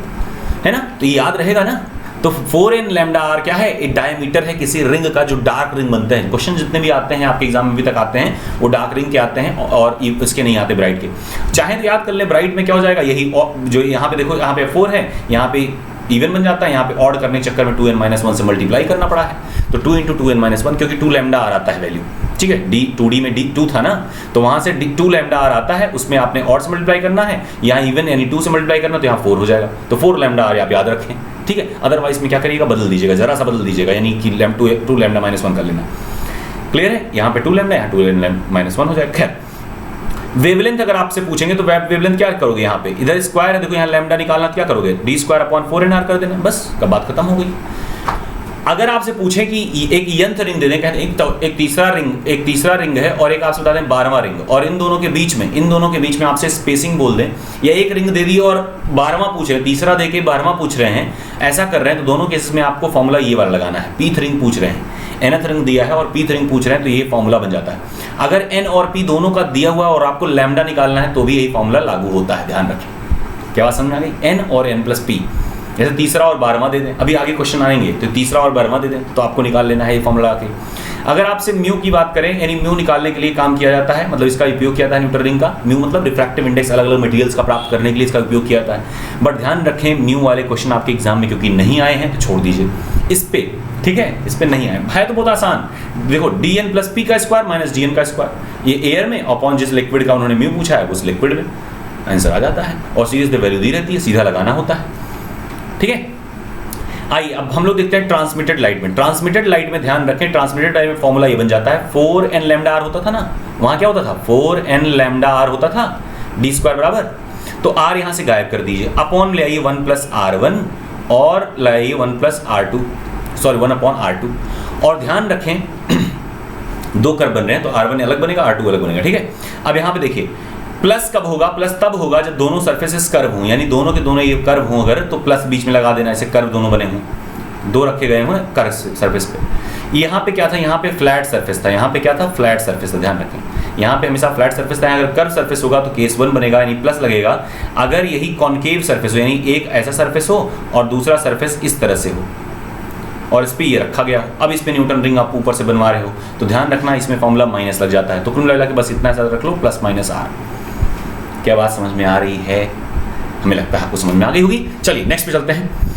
है ना। तो ये याद रहेगा ना। तो 4n λr क्या है, एक डायमीटर है किसी रिंग का, जो डार्क रिंग बनते हैं। क्वेश्चन जितने भी आते हैं आपके एग्जाम में अभी तक आते हैं, वो डार्क रिंग के आते हैं और इसके नहीं आते ब्राइट के। चाहे तो याद कर ले, ब्राइट में क्या हो जाएगा, यही जो यहाँ पे देखो, यहाँ पे 4 है, यहाँ पे इवन बन जाता है, यहाँ पे ऑड करने के चक्कर में 2n-1 से मल्टीप्लाई करना पड़ा है, तो 2 × 2n-1, क्योंकि 2 λr आता है वैल्यू, ठीक है। 2D में 2 था ना, तो वहां से 2 λr आता है, उसमें आपने ऑड से मल्टीप्लाई करना है, यहाँ इवन यानी 2 से मल्टीप्लाई करना, तो यहाँ 4 हो जाएगा, तो 4 λr आप याद रखें, ठीक है। अदरवाइज में क्या करिएगा, बदल दीजिएगा, जरा सा बदल दीजिएगा, यानी कि 2 λ-1 कर लेना। क्लियर है, यहाँ पे 2 λ, यहाँ 2 λ-1 हो जाएगा। खैर, वेवलेंथ अगर आपसे पूछेंगे तो वेवलेंथ क्या करोगे, यहाँ पे इधर स्क्वायर है, देखो यहाँ लैम्डा निकालना, क्या करोगे, d²/4nr कर देना, बस कब बात खत्म हो गई। अगर आपसे पूछे कि एक यंथ रिंग दे दें, कहते एक तीसरा रिंग है और एक आपसे बता दें 12वां रिंग, और इन दोनों के बीच में आपसे स्पेसिंग बोल दें, या एक रिंग दे दी और 12वां पूछ रहे हैं, तीसरा दे के 12वां पूछ रहे हैं, ऐसा कर रहे हैं, तो दोनों केस में आपको फॉर्मूला ये वाला लगाना है। pth रिंग पूछ रहे हैं, nth रिंग दिया है और pth रिंग पूछ रहे हैं, तो ये फॉर्मूला बन जाता है। अगर n और p दोनों का दिया हुआ और आपको लैम्डा निकालना है तो भी यही फॉर्मूला लागू होता है, ध्यान रखें। क्या बात समझ आ गई, n और n + p, जैसे तीसरा और 12वां दे दें, अभी आगे क्वेश्चन आएंगे, तो तीसरा और 12वां दे दें, तो आपको निकाल लेना है ये फॉर्मूला आके। अगर आपसे म्यू की बात करें, यानी म्यू निकालने के लिए काम किया जाता है, मतलब इसका उपयोग किया जाता है न्यूटन रिंग का। म्यू मतलब रिफ्रैक्टिव इंडेक्स, अलग अलग मटेरियल्स का प्राप्त करने के लिए इसका उपयोग किया जाता है। बट ध्यान रखें म्यू वाले क्वेश्चन आपके एग्जाम में क्योंकि नहीं आए हैं, तो छोड़ दीजिए। इस पे ठीक है, इस पे नहीं है तो बहुत आसान। देखो dn प्लस p का स्क्वायर माइनस dn का स्क्वायर, ये एयर में अपॉन जिस लिक्विड का उन्होंने म्यू पूछा है उस लिक्विड में आंसर आ जाता है, और सीरीज द वैल्यू दी रहती है, सीधा लगाना होता है। ठीक है, आइए अब हम लोग देखते हैं ट्रांसमिटेड लाइट में। ट्रांसमिटेड लाइट में ध्यान रखें, ट्रांसमिटेड लाइट में फॉर्मूला ये बन जाता है 4n लैम्डा r होता था ना, वहां क्या होता था 4n लैम्डा r होता था, d स्क्वायर बराबर, तो r यहां से गायब कर दीजिए, अपॉन ले आइए 1 प्लस r1 और ले आइए 1 plus r2, sorry 1 upon r2, और ध्यान रखें दो कर्व बन रहे हैं तो r1 अलग बनेगा r2 अलग बनेगा। ठीक है, अब यहां पे देखिए प्लस कब होगा, प्लस तब होगा जब दोनों सरफेसेस कर्व हों, यानी दोनों के दोनों ये कर्व हों अगर, तो प्लस बीच में लगा देना, ऐसे कर्व दोनों बने हों, दो रखे गए हों कर्व सरफेस पे। यहाँ पे क्या था, यहाँ पे फ्लैट सरफेस था, यहाँ पे क्या था फ्लैट सरफेस था, ध्यान रखें यहाँ पे हमेशा फ्लैट सरफेस था। अगर कर्व सरफेस होगा तो केस 1 बनेगा यानी प्लस लगेगा, अगर यही कॉन्केव सरफेस हो यानी एक ऐसा सरफेस हो और दूसरा सरफेस इस तरह से हो और इस पे ये रखा गया हो, अब इस पे न्यूटन रिंग आप ऊपर से बनवा रहे हो तो ध्यान रखना इसमें फॉर्मूला माइनस लग जाता है, तो कुल मिला के बस इतना सा रख लो प्लस माइनस r। क्या बात समझ में आ रही है? हमें लगता है आपको समझ में आ गई होगी। चलिए नेक्स्ट पे चलते हैं।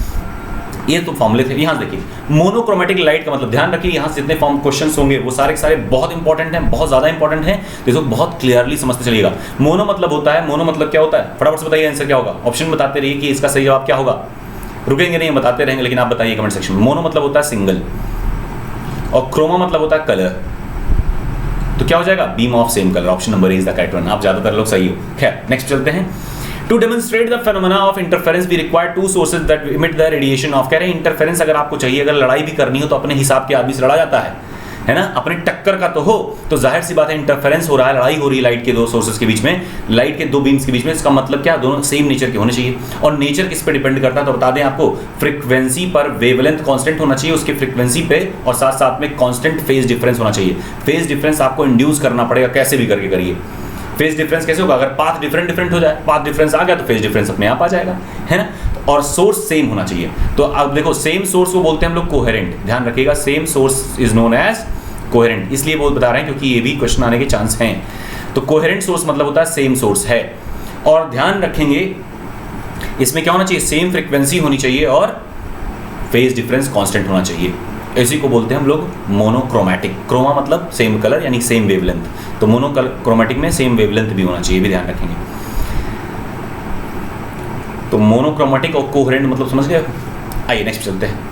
ये तो फॉर्मूले थे। यहाँ देखिए मोनोक्रोमेटिक लाइट का मतलब, ध्यान रखिए यहाँ से जितने फॉर्म क्वेश्चंस होंगे वो सारे के सारे बहुत इंपॉर्टेंट हैं, बहुत ज़्यादा इंपॉर्टेंट हैं, देखो बहुत क्लियरली समझते चलिएगा। मोनो मतलब होता है, मोनो मतलब क्या होता है, फटाफट से बताइए आंसर क्या होगा, ऑप्शन बताते रहिए कि इसका सही जवाब क्या होगा, रुकेंगे नहीं बताते रहेंगे, लेकिन आप बताइए कमेंट सेक्शन में। मोनो मतलब होता है सिंगल, और क्रोमा मतलब होता है कलर, तो क्या हो जाएगा beam of same colour, option number is the correct one. आप ज्यादातर लोग सही हो। खैर नेक्स्ट चलते हैं। To demonstrate the phenomena of interference we require two sources that emit the radiation of, कह रहे हैं इंटरफेरेंस अगर आपको चाहिए, अगर लड़ाई भी करनी हो तो अपने हिसाब के आदमी से लड़ा जाता है ना, अपने टक्कर का तो हो, तो जाहिर सी बात है इंटरफेरेंस हो रहा है, लड़ाई हो रही है लाइट के दो सोर्सेज के बीच में, लाइट के दो बीम्स के बीच में, इसका मतलब क्या दोनों सेम नेचर के होने चाहिए। और नेचर किस पे डिपेंड करता है तो बता दें आपको, फ्रीक्वेंसी पर वेवलेंथ कांस्टेंट होना चाहिए उसके फ्रीक्वेंसी पे, और साथ साथ में कांस्टेंट फेज डिफरेंस होना चाहिए। फेज डिफरेंस आपको इंड्यूस करना पड़ेगा, कैसे भी करके करिए। फेज डिफरेंस कैसे होगा, अगर पाथ डिफरेंट हो जाए, पाथ डिफरेंस आ गया तो फेज डिफरेंस अपने आप आ जाएगा, है ना। और सोर्स सेम होना चाहिए, तो अब देखो सेम सोर्स को बोलते हैं हम लोग कोहेरेंट, ध्यान रखिएगा, same source is known as coherent, इसलिए बहुत बता रहे हैं क्योंकि ये भी क्वेश्चन आने के चांस हैं। तो कोहेरेंट सोर्स मतलब होता है सेम सोर्स है, और ध्यान रखेंगे इसमें क्या होना चाहिए, सेम फ्रीक्वेंसी होनी चाहिए और फेज डिफरेंस कांस्टेंट होना चाहिए, इसी को बोलते हैं हम लोग मोनोक्रोमैटिक। क्रोमा मतलब सेम कलर यानी सेम वेवलेंथ, तो मोनोक्रोमैटिक में सेम वेवलेंथ भी होना चाहिए, भी ध्यान रखेंगे। तो मोनोक्रोमैटिक और कोहेरेंट मतलब समझ गए। आइए नेक्स्ट चलते हैं।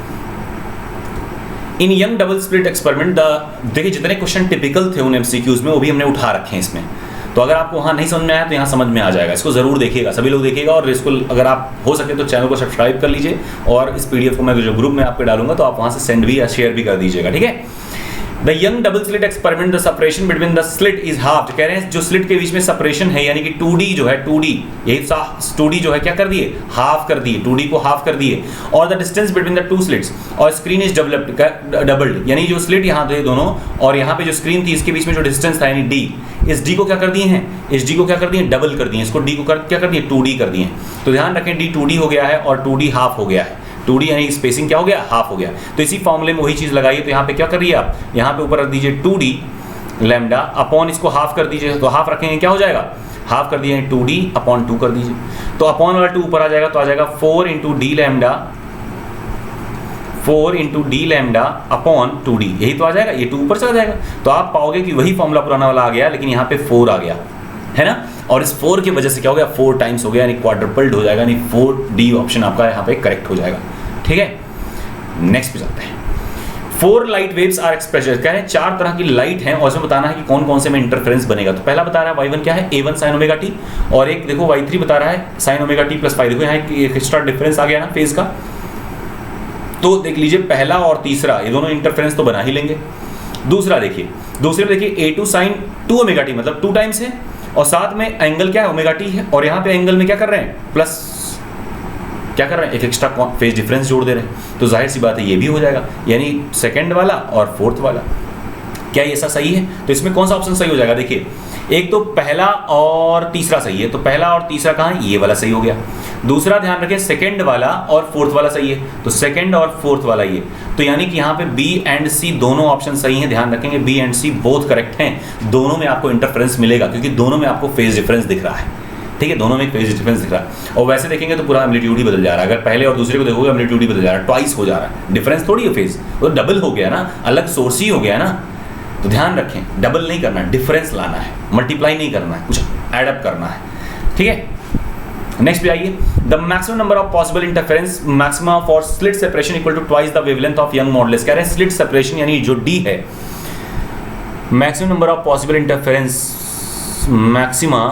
इन यंग डबल स्प्लिट एक्सपेरिमेंट देखिए जितने क्वेश्चन टिपिकल थे उन एमसीक्यूज में वो भी हमने उठा रखे हैं इसमें, तो अगर आपको वहाँ नहीं समझ में आया तो यहाँ समझ में आ जाएगा, इसको जरूर देखिएगा, सभी लोग देखिएगा, और इसको अगर आप हो सके तो चैनल को सब्सक्राइब कर लीजिए, और इस पीडीएफ को मैं जो ग्रुप में आपको डालूंगा तो आप वहाँ से सेंड भी या शेयर भी कर दीजिएगा, ठीक है। The young double slit experiment the separation between the slit is half, कह रहे हैं जो स्लिट के बीच में सेपरेशन है यानी कि 2D जो है 2D यही 2D जो है क्या कर दिए, हाफ कर दिए, 2D को हाफ कर दिए, और the distance between the two slits, और स्क्रीन इज डबल्ड, यानी जो स्लिट यहाँ थे दोनों और यहाँ पे जो स्क्रीन थी इसके बीच में जो डिस्टेंस था यानी D, इस D को क्या कर दिए हैं, इस D को क्या कर दिए डबल कर दिए, इसको D को क्या कर दिए 2D कर दिए। तो ध्यान रखें D 2D हो गया है और 2D हाफ हो गया है, 2D यानी स्पेसिंग क्या हो गया, हाफ हो गया। तो इसी फॉर्मूले में वही चीज लगाइए, तो यहाँ पे क्या कर रही है आप, यहाँ पे ऊपर रख दीजिए 2D लैम्डा अपॉन इसको हाफ कर दीजिए, तो हाफ रखेंगे क्या हो जाएगा, हाफ कर दिए 2D अपॉन 2 कर दीजिए, तो अपॉन वाला 2 ऊपर आ जाएगा तो आ जाएगा 4 into D lambda upon 2D, यही तो आ जाएगा, ये 2 ऊपर चला जाएगा, तो आप पाओगे कि वही फॉर्मूला पुराना वाला आ गया, लेकिन यहाँ पे 4 आ गया है ना, और इस 4 की वजह से क्या हो गया 4 टाइम्स हो गया, यानी क्वाड्रपल्ड हो जाएगा, यानी 4D ऑप्शन आपका यहाँ पे करेक्ट हो जाएगा, ठीक है। नेक्स्ट पे चलते हैं। 4 लाइट वेव्स आर एक्सप्रेस्ड, कह रहे हैं 4 तरह की लाइट हैं और इसमें बताना है कि कौन कौन से में इंटरफेरेंस बनेगा। तो पहला बता रहा है y1 क्या है, a1 sin ओमेगा t, और एक देखो y3 बता रहा है sin ओमेगा t प्लस 5, देखो यहाँ एक एक्स्ट्रा डिफरेंस आ गया ना फेज का, तो देख लीजिए पहला और तीसरा ये दोनों इंटरफेरेंस तो बना ही लेंगे। दूसरे देखिए a2 sin 2 ओमेगा t मतलब 2 टाइम्स है, और साथ में एंगल क्या है ओमेगा t है, और यहाँ पे एंगल में क्या कर रहे हैं प्लस, क्या कर रहे हैं एक एक्स्ट्रा फेज डिफरेंस जोड़ दे रहे हैं, तो जाहिर सी बात है ये भी हो जाएगा, यानी सेकंड वाला और फोर्थ वाला। क्या ये ऐसा सही है, तो इसमें कौन सा ऑप्शन सही हो जाएगा, देखिए एक तो पहला और तीसरा सही है, तो पहला और तीसरा कहाँ है, ये वाला सही हो गया। दूसरा ध्यान रखिए सेकंड वाला और फोर्थ वाला सही है, तो सेकंड और फोर्थ वाला ये, तो यानी कि यहाँ पे बी एंड सी दोनों ऑप्शन सही हैं, ध्यान रखेंगे B and C both correct हैं, दोनों में आपको इंटरफेरेंस मिलेगा क्योंकि दोनों में आपको फेज डिफरेंस दिख रहा है, ठीक है, दोनों में एक फेज डिफरेंस दिख रहा है। और वैसे देखेंगे तो पूरा एम्पलीट्यूड ही बदल जा रहा है। अगर पहले और दूसरे को देखोगे एम्पलीट्यूड ही बदल जा रहा है, ट्वाइस हो जा रहा है। डिफरेंस थोड़ी है फेज, वो डबल हो गया ना, अलग सोर्स ही हो गया ना। तो ध्यान रखें, डबल नहीं करना है, डिफरेंस लाना है, मल्टीप्लाई नहीं करना है, कुछ एडअप करना है। ठीक है, नेक्स्ट पे आइए। The maximum number of possible interference maxima for slit separation equal to twice the wavelength of Young modulus. कह रहे हैं स्लिट सेपरेशन यानी जो डी है, maximum number of possible interference maxima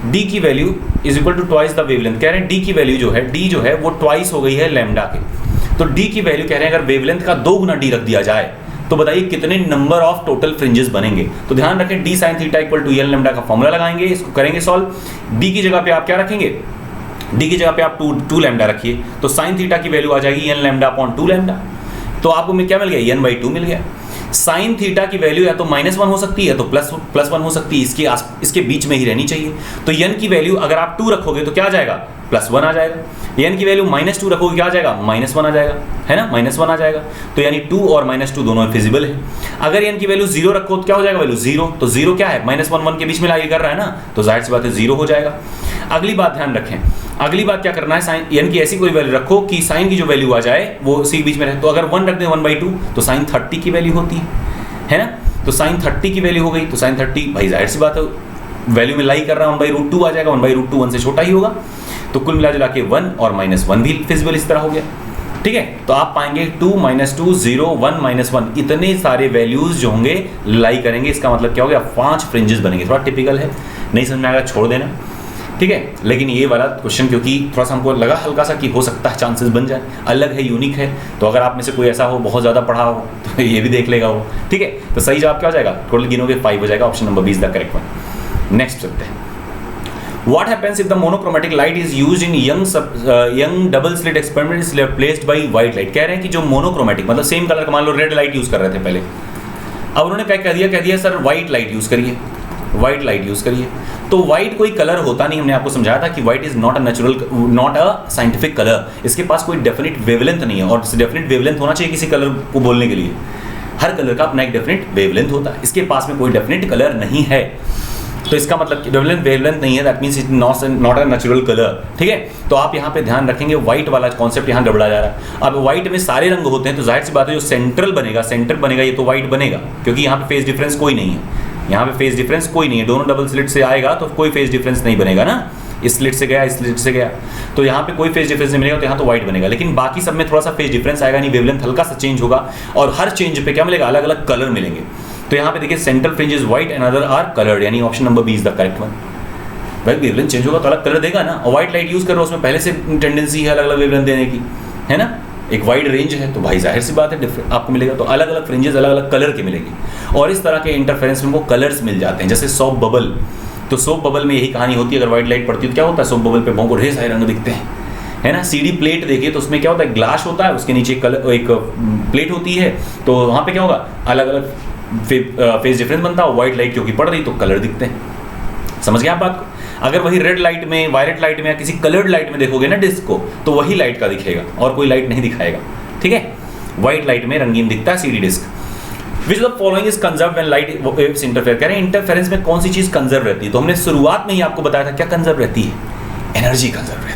D की value is equal to twice the wavelength. कह रहे हैं डी की वैल्यू जो है, डी जो है वो ट्वाइस हो गई है लैम्डा के। तो डी की वैल्यू कह रहे हैं अगर वेवलेंथ का 2 गुना डी रख दिया जाए तो बताइए कितने नंबर ऑफ टोटल फ्रिंजेस बनेंगे। तो ध्यान रखें d sine theta equal to l lambda का फॉर्मूला लगाएंगे, इसको करेंगे सॉल्व। डी की जगह पे आप क्या रखेंगे, डी की जगह पे आप 2 लैम्डा रखिए, तो साइन थीटा की वैल्यू आ जाएगी एन लैम्डा अपॉन 2 लैम्डा। तो आपको में क्या मिल गया, एन बाई 2 मिल गया। साइन थीटा की वैल्यू या तो -1 हो सकती है तो प्लस 1 हो सकती है, इसके बीच में ही रहनी चाहिए। तो एन की वैल्यू अगर आप 2 रखोगे तो क्या आ जाएगा, +1 आ जाएगा। एन की वैल्यू -2 रखोगे क्या आ जाएगा, -1 आ जाएगा, है ना, -1 आ जाएगा। तो यानी 2 और -2 दोनों फिजिबल है। अगर एन की वैल्यू 0 रखो तो क्या हो जाएगा, वैल्यू 0। तो 0 क्या है, -1 के बीच में लाइए कर रहा है ना, तो जाहिर सी बात है 0 हो जाएगा। अगली बात ध्यान रखें, अगली बात क्या करना है, साइन एन की ऐसी कोई वैल्यू रखो कि साइन की जो वैल्यू आ जाए वो उसी बीच में रहे। तो अगर 1 रख दें 1/2 तो साइन 30 की वैल्यू होती है ना। तो साइन 30 की वैल्यू हो गई, तो साइन 30 भाई जाहिर सी बात है वैल्यू में लाई कर रहा है 1/√2 आ जाएगा, 1/√2 1 से छोटा ही होगा। तो कुल मिला जुला के 1 और -1 भी फिजिबल इस तरह हो गया। ठीक है, तो आप पाएंगे 2 -2 0 1 -1 इतने सारे वैल्यूज जो होंगे लाई करेंगे। इसका मतलब क्या हो गया, 5 फ्रिंजेस बनेंगे। थोड़ा टिपिकल है, नहीं समझ में आएगा छोड़ देना। ठीक है, लेकिन ये वाला क्वेश्चन क्योंकि थोड़ा सा हमको लगा हल्का सा कि हो सकता है चांसेस बन जाए, अलग है, यूनिक है। तो अगर आप में से कोई ऐसा हो बहुत ज़्यादा पढ़ा हो तो ये भी देख लेगा वो। ठीक है, तो सही जवाब क्या हो जाएगा, टोटल गिनोगे 5 हो जाएगा। Option number B is the correct one. Next चलते हैं। What happens if the monochromatic light is used in young double slit experiment is replaced by white light? कह रहे हैं कि जो मोनोक्रोमेटिक मतलब सेम कलर का, मान लो रेड लाइट यूज कर रहे थे पहले, अब उन्होंने क्या कह दिया सर व्हाइट लाइट यूज करिए, व्हाइट लाइट यूज करिए। तो व्हाइट कोई कलर होता नहीं, हमने आपको समझाया था कि white is not a natural, not a scientific colour. इसके पास कोई डेफिनेट वेवलेंथ नहीं है, और डेफिनेट वेवलेंथ होना चाहिए किसी कलर को बोलने के लिए। हर कलर का अपना एक डेफिनेट वेवलेंथ होता है, इसके पास में कोई डेफिनेट कलर नहीं है। तो इसका मतलब कि वेवलेंथ नहीं है, that means it not a natural colour. ठीक है, तो आप यहाँ पे ध्यान रखेंगे व्हाइट वाला कॉन्सेप्ट यहाँ गड़बड़ा जा रहा है। अब व्हाइट में सारे रंग होते हैं, तो जाहिर सी बात है जो सेंटर बनेगा ये तो व्हाइट बनेगा, क्योंकि यहाँ पे फेज डिफरेंस कोई नहीं है, यहाँ पे फेज डिफरेंस कोई नहीं है। दोनों डबल स्लिट से आएगा तो कोई फेज डिफरेंस नहीं बनेगा ना, इस स्लिट से गया इस स्लिट से गया, तो यहाँ पे कोई फेज डिफरेंस नहीं बनेगा, तो यहाँ तो व्हाइट बनेगा। लेकिन बाकी सब में थोड़ा सा फेज डिफरेंस आएगा, नहीं वेवलेंथ हल्का सा चेंज होगा, और हर चेंज पे क्या मिलेगा, अलग अलग कलर मिलेंगे। तो यहाँ पे देखिए central fringe is white and other are coloured, यानी option number B is the correct one. भाई वेवलेंथ चेंज होगा तो अलग कलर देगा ना, और व्हाइट लाइट यूज कर रहे हो उसमें पहले से टेंडेंसी है अलग अलग वेवलेंथ देने की, है ना, एक वाइड रेंज है, तो भाई जाहिर सी बात है डिफरेंट आपको मिलेगा। तो अलग अलग फ्रिंजेस अलग अलग कलर के मिलेगी, और इस तरह के इंटरफेरेंस में वो कलर्स मिल जाते हैं। जैसे सोप बबल, तो सोप बबल में यही कहानी होती है, अगर व्हाइट लाइट पड़ती है तो क्या होता है, सोप बबल पे बहु ढेर सारे रंग दिखते हैं, है ना। सीडी प्लेट देखिए तो उसमें क्या होता है, ग्लास होता है, उसके नीचे एक प्लेट होती है, तो वहाँ पे क्या होगा, अलग अलग फेज डिफरेंस बनता है। व्हाइट लाइट क्योंकि पड़ रही तो कलर दिखते हैं। समझ गए आप बात को। अगर वही रेड लाइट में, वायलेट लाइट में या किसी कलर्ड लाइट में देखोगे ना डिस्क को, तो वही लाइट का दिखेगा और कोई लाइट नहीं दिखाएगा। ठीक है, व्हाइट लाइट में रंगीन दिखता है CD disc. Which the following is conserve when light waves interfere. कह रहे हैं इंटरफेरेंस में कौन सी चीज कंजर्व रहती है, तो हमने शुरुआत में ही आपको बताया था क्या कंजर्व रहती है, एनर्जी कंजर्व रहती है।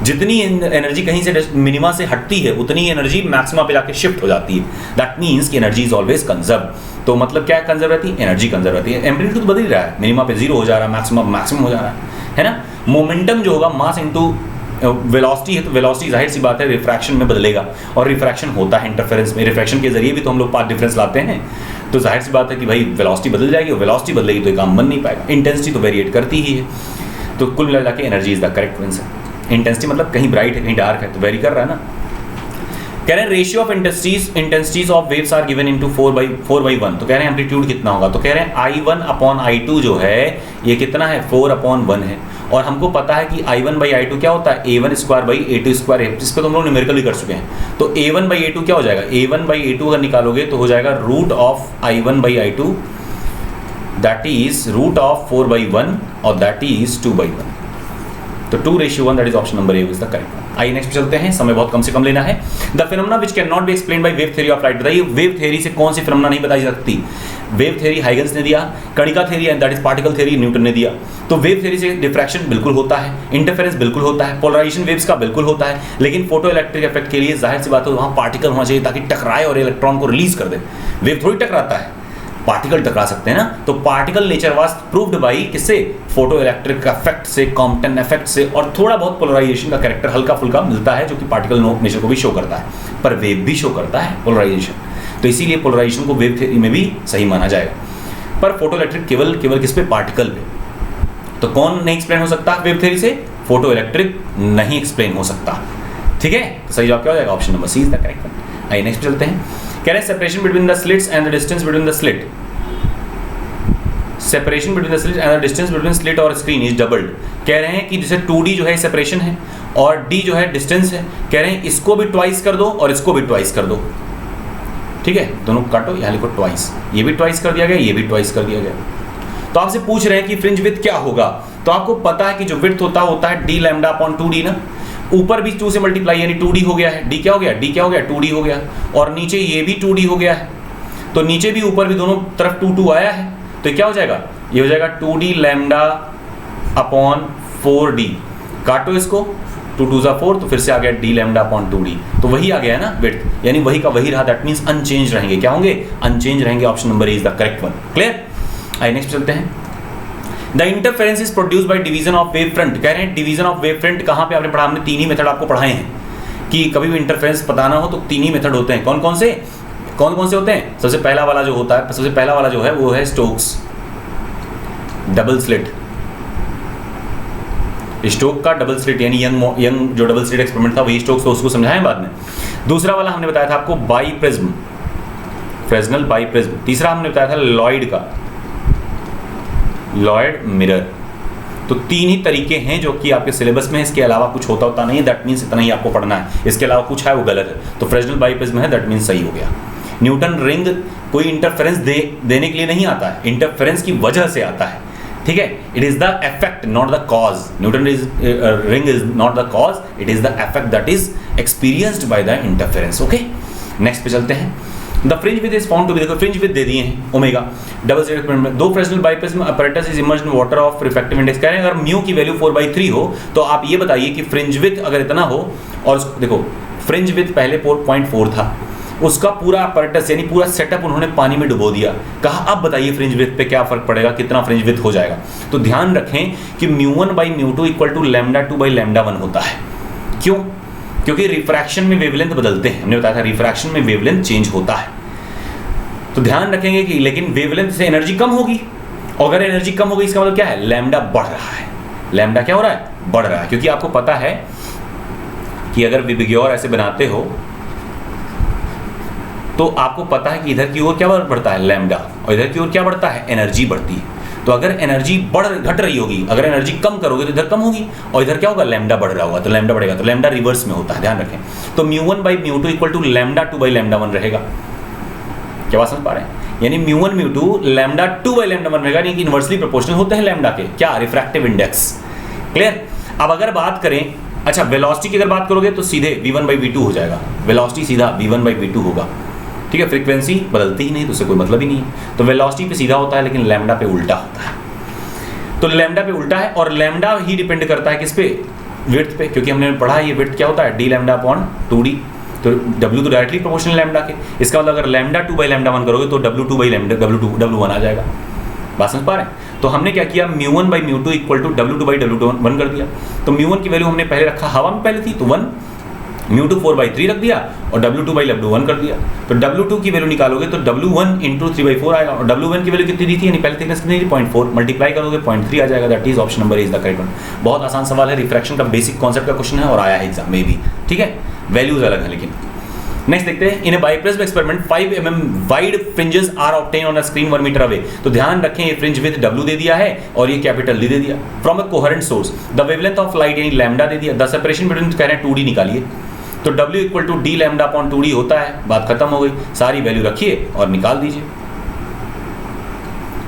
जितनी एनर्जी कहीं से मिनिमा से हटती है उतनी एनर्जी मैक्सिमा पे जाके शिफ्ट हो जाती है। दैट मीन्स कि एनर्जी इज ऑलवेज कंजर्व। तो मतलब क्या कंजर्व रहती है, एनर्जी कंजर्व रहती है। एम्पलीट्यूड बदल रहा है, मिनिमा पे 0 हो जा रहा है, मैक्सिमम हो जा रहा है ना। मोमेंटम जो होगा मास इंटू वेलोसिटी है, तो वेलोसिटी जाहिर सी बात है रिफ्रैक्शन में बदलेगा, और रिफ्रैक्शन होता है इंटरफेरेंस में। रिफ्रैक्शन के जरिए भी तो हम लोग पाथ डिफरेंस लाते हैं, तो जाहिर सी बात है कि भाई वेलोसिटी बदल जाएगी, और वेलोसिटी बदलेगी तो ये काम बन नहीं पाएगा। इंटेंसिटी तो वेरिएट करती ही है, तो कुल मिला के energy is the correct answer. Intensity मतलब कहीं ब्राइट है कहीं डार्क है, तो वेरी कर रहा है ना। कह रहे हैं ratio of intensities of waves are given into 4/1। तो कह रहे हैं एम्पलीट्यूड कितना होगा, तो कह रहे हैं I1/I2 जो है ये कितना है, 4/1 है। और हमको पता है कि I1/I2 क्या होता है, A1² है। इस पर तो हम लोग न्यूमेरिकल भी कर चुके हैं। तो A1/A2 क्या हो जाएगा, A1/A2 अगर निकालोगे तो हो जाएगा √I1/I2, दैट इज √4/1, और दैट इज 2/1। तो 2:1, that is option number A is the correct one. आइए नेक्स्ट चलते हैं, समय बहुत कम से कम लेना है। The phenomena which can not be explained by wave theory of light. बताइए वेव थ्योरी से कौन सी फिनोमेना नहीं बताई जा सकती। वेव थ्योरी हाइगन्स ने दिया, कणिका theory and that is particle theory Newton ने दिया। तो वेव थ्योरी से डिफ्रैक्शन बिल्कुल होता है, इंटरफेरेंस बिल्कुल होता है, पोलराइजेशन वेव्स का बिल्कुल होता है, लेकिन फोटो इलेक्ट्रिक इफेक्ट के लिए जाहिर सी बात है वहाँ पार्टिकल होना चाहिए ताकि टकराए और इलेक्ट्रॉन को रिलीज कर दे। वेव थोड़ी टकराता है, पार्टिकल टकरा सकते हैं ना। तो particle nature was proved by किससे, फोटो इलेक्ट्रिक इफेक्ट से, कॉम्पटन इफेक्ट से, और थोड़ा बहुत पोलराइजेशन का कैरेक्टर हल्का फुल्का मिलता है जो कि पार्टिकल नेचर को भी शो करता है, पर वेव भी शो करता है पोलराइजेशन। तो इसीलिए पोलराइजेशन को वेव थ्योरी में भी सही माना जाएगा, पर फोटो इलेक्ट्रिक केवल किस पे, पार्टिकल पे। तो कौन नहीं एक्सप्लेन हो सकता वेव थ्योरी से, फोटो इलेक्ट्रिक नहीं एक्सप्लेन हो सकता, ठीक है। तो सही जवाब क्या हो जाएगा, option number C is the correct one. आइए नेक्स्ट चलते हैं। कह रहे हैं separation between the slits and the distance between the slit, separation between the slit and the distance between slit और स्क्रीन इज डबल्ड। कह रहे हैं कि जैसे 2D जो है सेपरेशन है और D जो है डिस्टेंस है, कह रहे हैं इसको भी ट्वाइस कर दो और इसको भी ट्वाइस कर दो, ठीक है। दोनों काटो, यहाँ लिखो ट्वाइस, ये भी ट्वाइस कर दिया गया, ये भी ट्वाइस कर दिया गया। तो आपसे पूछ रहे हैं कि फ्रिंज विड्थ क्या होगा, तो आपको पता है कि जो विड्थ होता है d लैम्डा अपॉन 2D ना, ऊपर भी 2 से मल्टीप्लाई यानी 2D हो गया है, d क्या हो गया, 2D हो गया, और नीचे ये भी 2D हो गया है, तो नीचे भी ऊपर भी दोनों तरफ 2 आया है, तो क्या हो जाएगा, ये हो जाएगा 2D लैम्डा अपॉन 4D। काटो इसको, 2 2 4, तो फिर से आ गया d लैम्डा अपॉन 2D, तो वही आ गया है ना विड्थ, यानी वही का वही रहा, दैट मींस अनचेंज रहेंगे। क्या होंगे, अनचेंज रहेंगे। Option number A is the correct one. Clear. आइए नेक्स्ट चलते हैं। The interference is produced by division of wave front. कह रहे हैं डिवीजन ऑफ वेव फ्रंट कहाँ पे आपने पढ़ा, हमने 3 ही मेथड आपको पढ़ाए हैं कि कभी भी इंटरफेरेंस पता ना हो तो 3 ही मेथड होते हैं। कौन कौन से होते हैं, सबसे पहला वाला जो होता है, सबसे पहला वाला जो है वो है स्टोक्स डबल स्लिट, स्टोक का डबल स्लिट यानी यंग जो डबल स्लिट एक्सपेरिमेंट था वही स्टोक्स, तो उसको समझाएं बाद में। दूसरा वाला हमने बताया था आपको by prism, Fresnel by prism. तीसरा हमने बताया था लॉयड का, लॉयड मिरर। तो 3 ही तरीके हैं जो कि आपके सिलेबस में है, इसके अलावा कुछ होता नहीं है, दैट मीन्स इतना ही आपको पढ़ना है, इसके अलावा कुछ है वो गलत है। तो फ्रेस्नेल बाई प्रिज्म है, दैट मीन्स सही हो गया। न्यूटन रिंग कोई इंटरफेरेंस देने के लिए नहीं आता है, इंटरफेरेंस की वजह से आता है, ठीक है। It is the effect not the cause. Newton ring is not the cause, it is the effect that is experienced by the interference. Okay, next पे चलते हैं। The fringe width is found to be, देखो फ्रिंज विड्थ दे दिए हैं ओमेगा, डबल स्लिट में 2 Fresnel biprism apparatus is immersed in water of refractive index। कह रहे हैं अगर म्यू की वैल्यू 4/3 हो तो आप ये बताइए कि फ्रिंज विड्थ अगर इतना हो, और देखो फ्रिंज विड्थ पहले 4.4 था, उसका पूरा apparatus यानी पूरा सेटअप उन्होंने पानी में डुबो दिया, कहा अब बताइए फ्रिंज विड्थ पे क्या फर्क पड़ेगा, कितना फ्रिंज विड्थ हो जाएगा। तो ध्यान रखें कि μ1/μ2 इक्वल टू λ2/λ1 होता है। क्यों, क्योंकि रिफ्रैक्शन में वेवलेंथ बदलते हैं, हमने बताया था रिफ्रैक्शन में वेवलेंथ चेंज होता है। तो ध्यान रखेंगे कि लेकिन वेवलेंथ से एनर्जी कम होगी, और अगर एनर्जी कम होगी इसका मतलब क्या है, लैम्डा बढ़ रहा है। लैम्डा क्या हो रहा है, बढ़ रहा है, क्योंकि आपको पता है कि अगर विबग्योर ऐसे बनाते हो तो आपको पता है कि इधर की ओर क्या बढ़ता है, लैम्डा, और इधर की ओर क्या बढ़ता है, एनर्जी बढ़ती है। तो अगर एनर्जी घट रही होगी, अगर एनर्जी कम करोगे तो इधर कम होगी, और इधर क्या होगा, लैम्डा बढ़ रहा होगा, तो लैम्डा बढ़ेगा, तो लैम्डा रिवर्स में होता है, ध्यान रखें। तो μ1/μ2 इक्वल टू λ2/λ1 रहेगा। क्या बात समझ पा रहे हैं, यानी μ1 μ2 λ2/λ1 रहेगा, यानी कि इनवर्सली प्रोपोर्शनल होते हैं लैम्डा के, क्या, रिफ्रैक्टिव इंडेक्स। क्लियर। अब अगर बात करें, अच्छा वेलोसिटी की अगर बात करोगे तो सीधे v1/v2 हो जाएगा, वेलोसिटी सीधा v1/v2 होगा, ठीक है। फ्रीक्वेंसी बदलती ही नहीं तो उससे कोई मतलब ही नहीं है, तो वेलोसिटी पे सीधा होता है लेकिन लैम्डा पे उल्टा होता है। तो लैम्डा पे उल्टा है, और लैम्डा ही डिपेंड करता है किस पे, विड्थ पे, क्योंकि हमने पढ़ा ये विड्थ क्या होता है, d लैम्डा अपॉन 2d, तो w तो डायरेक्टली प्रोपोर्शनल लैम्डा के। इसका मतलब अगर λ2/λ1 करोगे तो w1 आ जाएगा। बात समझ पा रहे हैं। तो हमने क्या किया, μ1/μ2 इक्वल टू w2/w1 कर दिया। तो μ1 की वैल्यू हमने पहले रखा, हवा में पहले थी तो 1, μ2 4/3 रख दिया और w2/w1 कर दिया। तो w2 की वैल्यू निकालोगे तो w1 इंटू 3/4 आएगा, और w1 की वैल्यू कितनी दी थी, यानी पहले थिकनेस कितनी थी, 0.4, मल्टीप्लाई करोगे 0.3 आ जाएगा। That is option number is the correct one. बहुत आसान सवाल है, रिफ्रैक्शन का बेसिक कॉन्सेप्ट का क्वेश्चन है और आया है एग्जाम में भी, ठीक है। वैल्यूज अलग है लेकिन। नेक्स्ट देखते हैं, in a biprism experiment 5 mm wide fringes are obtain on a screen 1 metre away. तो ध्यान रखें ये फ्रिंज विड्थ w दे दिया है और ये कैपिटल D दे दिया, from a coherent source. The wavelength of light यानी लैम्डा दे दिया। द सेपरेशन बिटवीन कह रहे हैं 2d निकालिए, तो w equal to d lambda upon 2d होता है। बात खत्म हो गई, सारी वैल्यू रखिए और निकाल दीजिए,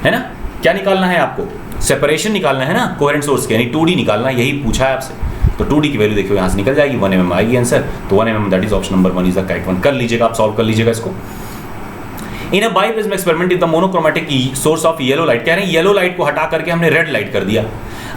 है ना। क्या निकालना है आपको, सेपरेशन निकालना है ना कोहेरेंट सोर्स के, यानी 2d निकालना, यही पूछा है आपसे। तो 2d की वैल्यू देखिए यहाँ से निकल जाएगी, 1 mm आएगी आंसर। तो 1 mm that is option number 1 is the correct one. कर लीजिएगा, आप सॉल्व कर लीजिएगा इसको। In a biprism experiment if the monochromatic source of yellow light, कह रहे हैं येलो लाइट को हटा करके हमने रेड लाइट कर दिया।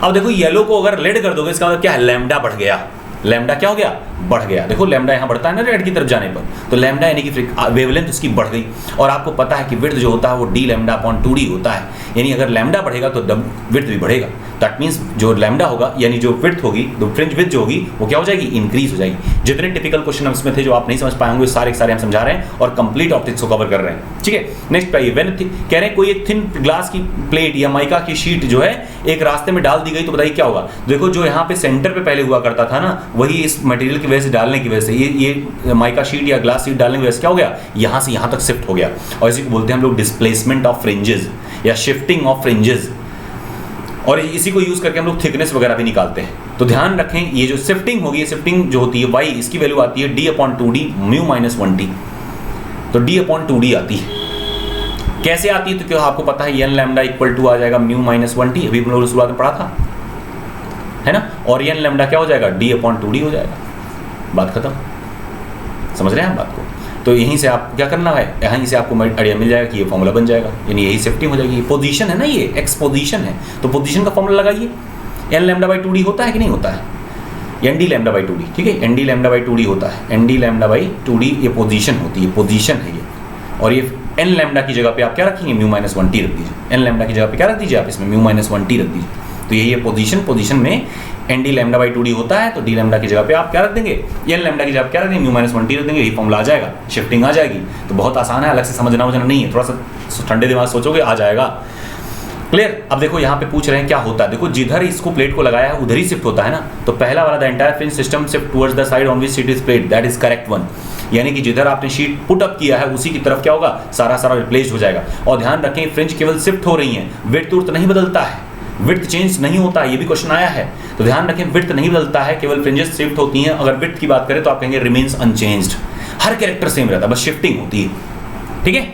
अब देखो येलो को अगर रेड कर दोगे इसका मतलब क्या है, लैम्डा बढ़ गया। लैम्डा क्या हो गया, बढ़ गया। देखो लैम्डा यहाँ बढ़ता है ना रेड की तरफ जाने पर, तो लैम्डा यानी कि वेवलेंथ उसकी बढ़ गई। और आपको पता है कि विड्थ जो होता है वो डी लैम्डा अपॉन 2d होता है, यानी अगर लैम्डा बढ़ेगा तो विड्थ भी बढ़ेगा। दैट मीन्स जो लैम्डा होगा यानी जो विड्थ होगी, जो फ्रिंज विड्थ जो होगी वो क्या हो जाएगी, इंक्रीज हो जाएगी। जितने टिपिकल क्वेश्चन इसमें थे जो आप नहीं समझ पाए होंगे सारे सारे हम समझा रहे हैं और कंप्लीट ऑप्टिक्स को कवर कर रहे हैं। ठीक है, नेक्स्ट पे व्हेन कह रहे हैं कोई एक थिन ग्लास की प्लेट या माइका की शीट जो है एक रास्ते में डाल दी गई तो बताइए क्या होगा। देखो जो यहाँ पे सेंटर पे पहले हुआ करता था ना, वही इस मटेरियल की वजह से डालने की वजह से ये माइका शीट या ग्लास शीट डालने की वजह से क्या हो गया, यहाँ से यहाँ तक शिफ्ट हो गया। और इसी को बोलते हैं हम लोग डिस्प्लेसमेंट ऑफ फ्रिंजेस या शिफ्टिंग ऑफ फ्रिंजेस। और इसी को यूज करके हम लोग थिकनेस वगैरह भी निकालते हैं। तो ध्यान रखें ये जो शिफ्टिंग होगी, शिफ्टिंग जो होती है y, इसकी वैल्यू आती है d upon 2d mu minus 1t। तो d अपॉन 2d आती है। कैसे आती है तो क्या आपको पता है, n लैम्डा इक्वल टू आ जाएगा म्यू माइनस 1t, अभी हम लोग शुरुआत में पढ़ा था, है ना। और n लैम्डा क्या हो जाएगा, d अपॉन 2d हो जाएगा। बात खत्म, समझ रहे हैं आप बात को। तो यहीं से आप क्या करना है, यहीं से आपको आइडिया मिल जाएगा कि ये फॉर्मूला बन जाएगा, यानी यही शिफ्टिंग हो जाएगी। पोजीशन है ना, ये एक्स पोजीशन है, तो पोजीशन का फॉर्मूला लगाइए। n लैम्डा बाई 2d होता है कि नहीं होता है, n d lambda by 2d। ठीक है, n d lambda by 2d होता है, n d lambda by 2d ये पोजीशन होती है, पोजीशन है ये। और ये n लैम्डा की जगह पे आप क्या रखेंगे, म्यू माइनस 1t रख दीजिए। n लैम्डा की जगह पे क्या रख दीजिए आप, इसमें म्यू माइनस 1t रख दीजिए। तो यही है पोजीशन, पोजीशन में n d lambda by 2d होता है, तो डी लैम्डा की जगह पे आप क्या रख देंगे, एन लैम्डा की जगह क्या रख देंगे, म्यू माइनस 1t रख देंगे, यही फॉर्मूला आ जाएगा, शिफ्टिंग आ जाएगी। तो बहुत आसान है, अलग से समझना वझना नहीं है, थोड़ा सा ठंडे दिमाग सोचोगे आ जाएगा। क्लियर। अब देखो यहाँ पे पूछ रहे हैं क्या होता है, देखो जिधर इसको प्लेट को लगाया है उधर ही शिफ्ट होता है ना। तो पहला वाला the entire fringe system shift towards the side on which sheet is plate, that is correct one. यानी कि जिधर आपने शीट पुट अप किया है उसी की तरफ क्या होगा, सारा सारा रिप्लेस हो जाएगा। और ध्यान रखें फ्रिंज केवल शिफ्ट हो रही है, विड्थ तो नहीं बदलता है, विड्थ चेंज नहीं होता है, ये भी क्वेश्चन आया है। तो ध्यान रखें विड्थ नहीं बदलता है, केवल फ्रिंजेस शिफ्ट होती हैं। अगर विड्थ की बात करें तो आप कहेंगे रिमेन्स अनचेंज्ड, हर कैरेक्टर सेम रहता है, बस शिफ्टिंग होती है। ठीक है,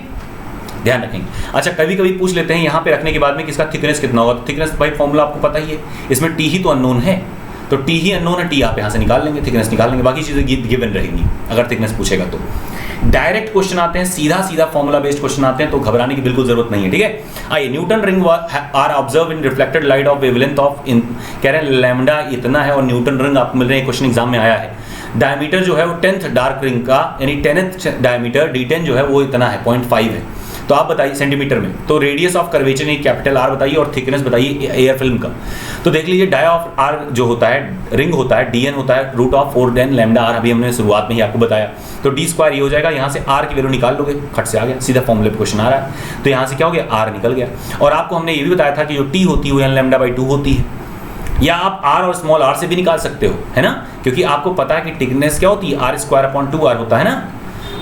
ध्यान रखेंगे। अच्छा कभी कभी पूछ लेते हैं यहाँ पे रखने के बाद में किसका थिकनेस कितना होगा, तो थिकनेस भाई फॉर्मूला आपको पता ही है, इसमें टी ही तो अननोन है, तो टी ही अननोन है, टी आप यहाँ से निकाल लेंगे, थिकनेस निकाल लेंगे, बाकी चीज़ें गिवन रहेंगी अगर थिकनेस पूछेगा तो। डायरेक्ट क्वेश्चन आते हैं, सीधा सीधा फॉर्मूला बेस्ड क्वेश्चन आते हैं, तो घबराने की बिल्कुल जरूरत नहीं है। ठीक है, आइए Newton ring are observe in reflected light of wavelength of in, कह रहे हैं लैम्डा इतना है और न्यूटन रिंग आपको मिल रहे हैं, क्वेश्चन एग्जाम में आया है। डायमीटर जो है वो 10th डार्क रिंग का यानी 10th डायमीटर D10 जो है वो इतना है 0.5 है। तो आप बताइए सेंटीमीटर में, तो रेडियस ऑफ कर्वेचर नहीं कैपिटल R बताइए और थिकनेस बताइए एयर फिल्म का। तो देख लीजिए डाई ऑफ R जो होता है रिंग होता है DN होता है रूट ऑफ 4 लैम्डा R, अभी हमने शुरुआत में ही आपको बताया। तो D स्क्वायर ये हो जाएगा, यहाँ से R की वैल्यू निकाल लोगे, खट से आ गया, सीधा फॉर्मूले पे क्वेश्चन आ रहा है। तो यहाँ से क्या हो गया, R निकल गया। और आपको हमने ये भी बताया था कि जो T होती है वो n लैम्डा बाई 2 होती है, या आप R और स्मॉल r से भी निकाल सकते हो, है ना, क्योंकि आपको पता है कि थिकनेस क्या होती है, R स्क्वायर अपॉन 2R होता है ना।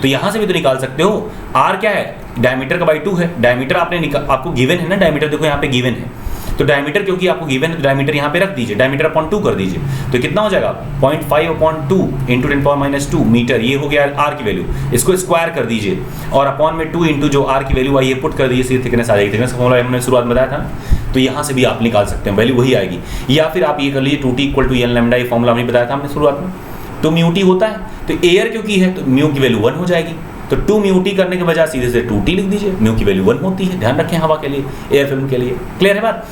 तो यहाँ से भी तो निकाल सकते हो। R क्या है, डायमीटर का बाई 2 है, डायमीटर आपको गिवन है ना, डायमीटर देखो यहाँ पे गिवन है, तो डायमीटर क्योंकि आपको गिवन है तो डायमीटर यहाँ पे रख दीजिए, डायमीटर अपॉन 2 कर दीजिए, तो कितना हो जाएगा 0.5 अपॉन 2 इंटू 10⁻² मीटर, ये हो गया R की वैल्यू, इसको स्क्वायर कर दीजिए और अपॉन में 2 इंटू जो R की वैल्यू आई है पुट कर दीजिए, सीधी थिकनेस आ जाएगी। थिकनेस का फॉर्मूला हमने शुरुआत में बताया था, तो यहाँ से भी आप निकाल सकते हैं, वैल्यू वही आएगी। या फिर आप ये कर लीजिए 2T equal to n lambda, ये फॉर्मूला हमने बताया था हमने शुरुआत में, तो म्यू टी होता है, तो एयर क्योंकि है तो म्यू की वैल्यू 1 हो जाएगी, तो 2 म्यू टी करने के बजाय सीधे से 2T लिख दीजिए, म्यू की वैल्यू 1 होती है, ध्यान रखें हवा के लिए, एयर फिल्म के लिए। क्लियर है बात।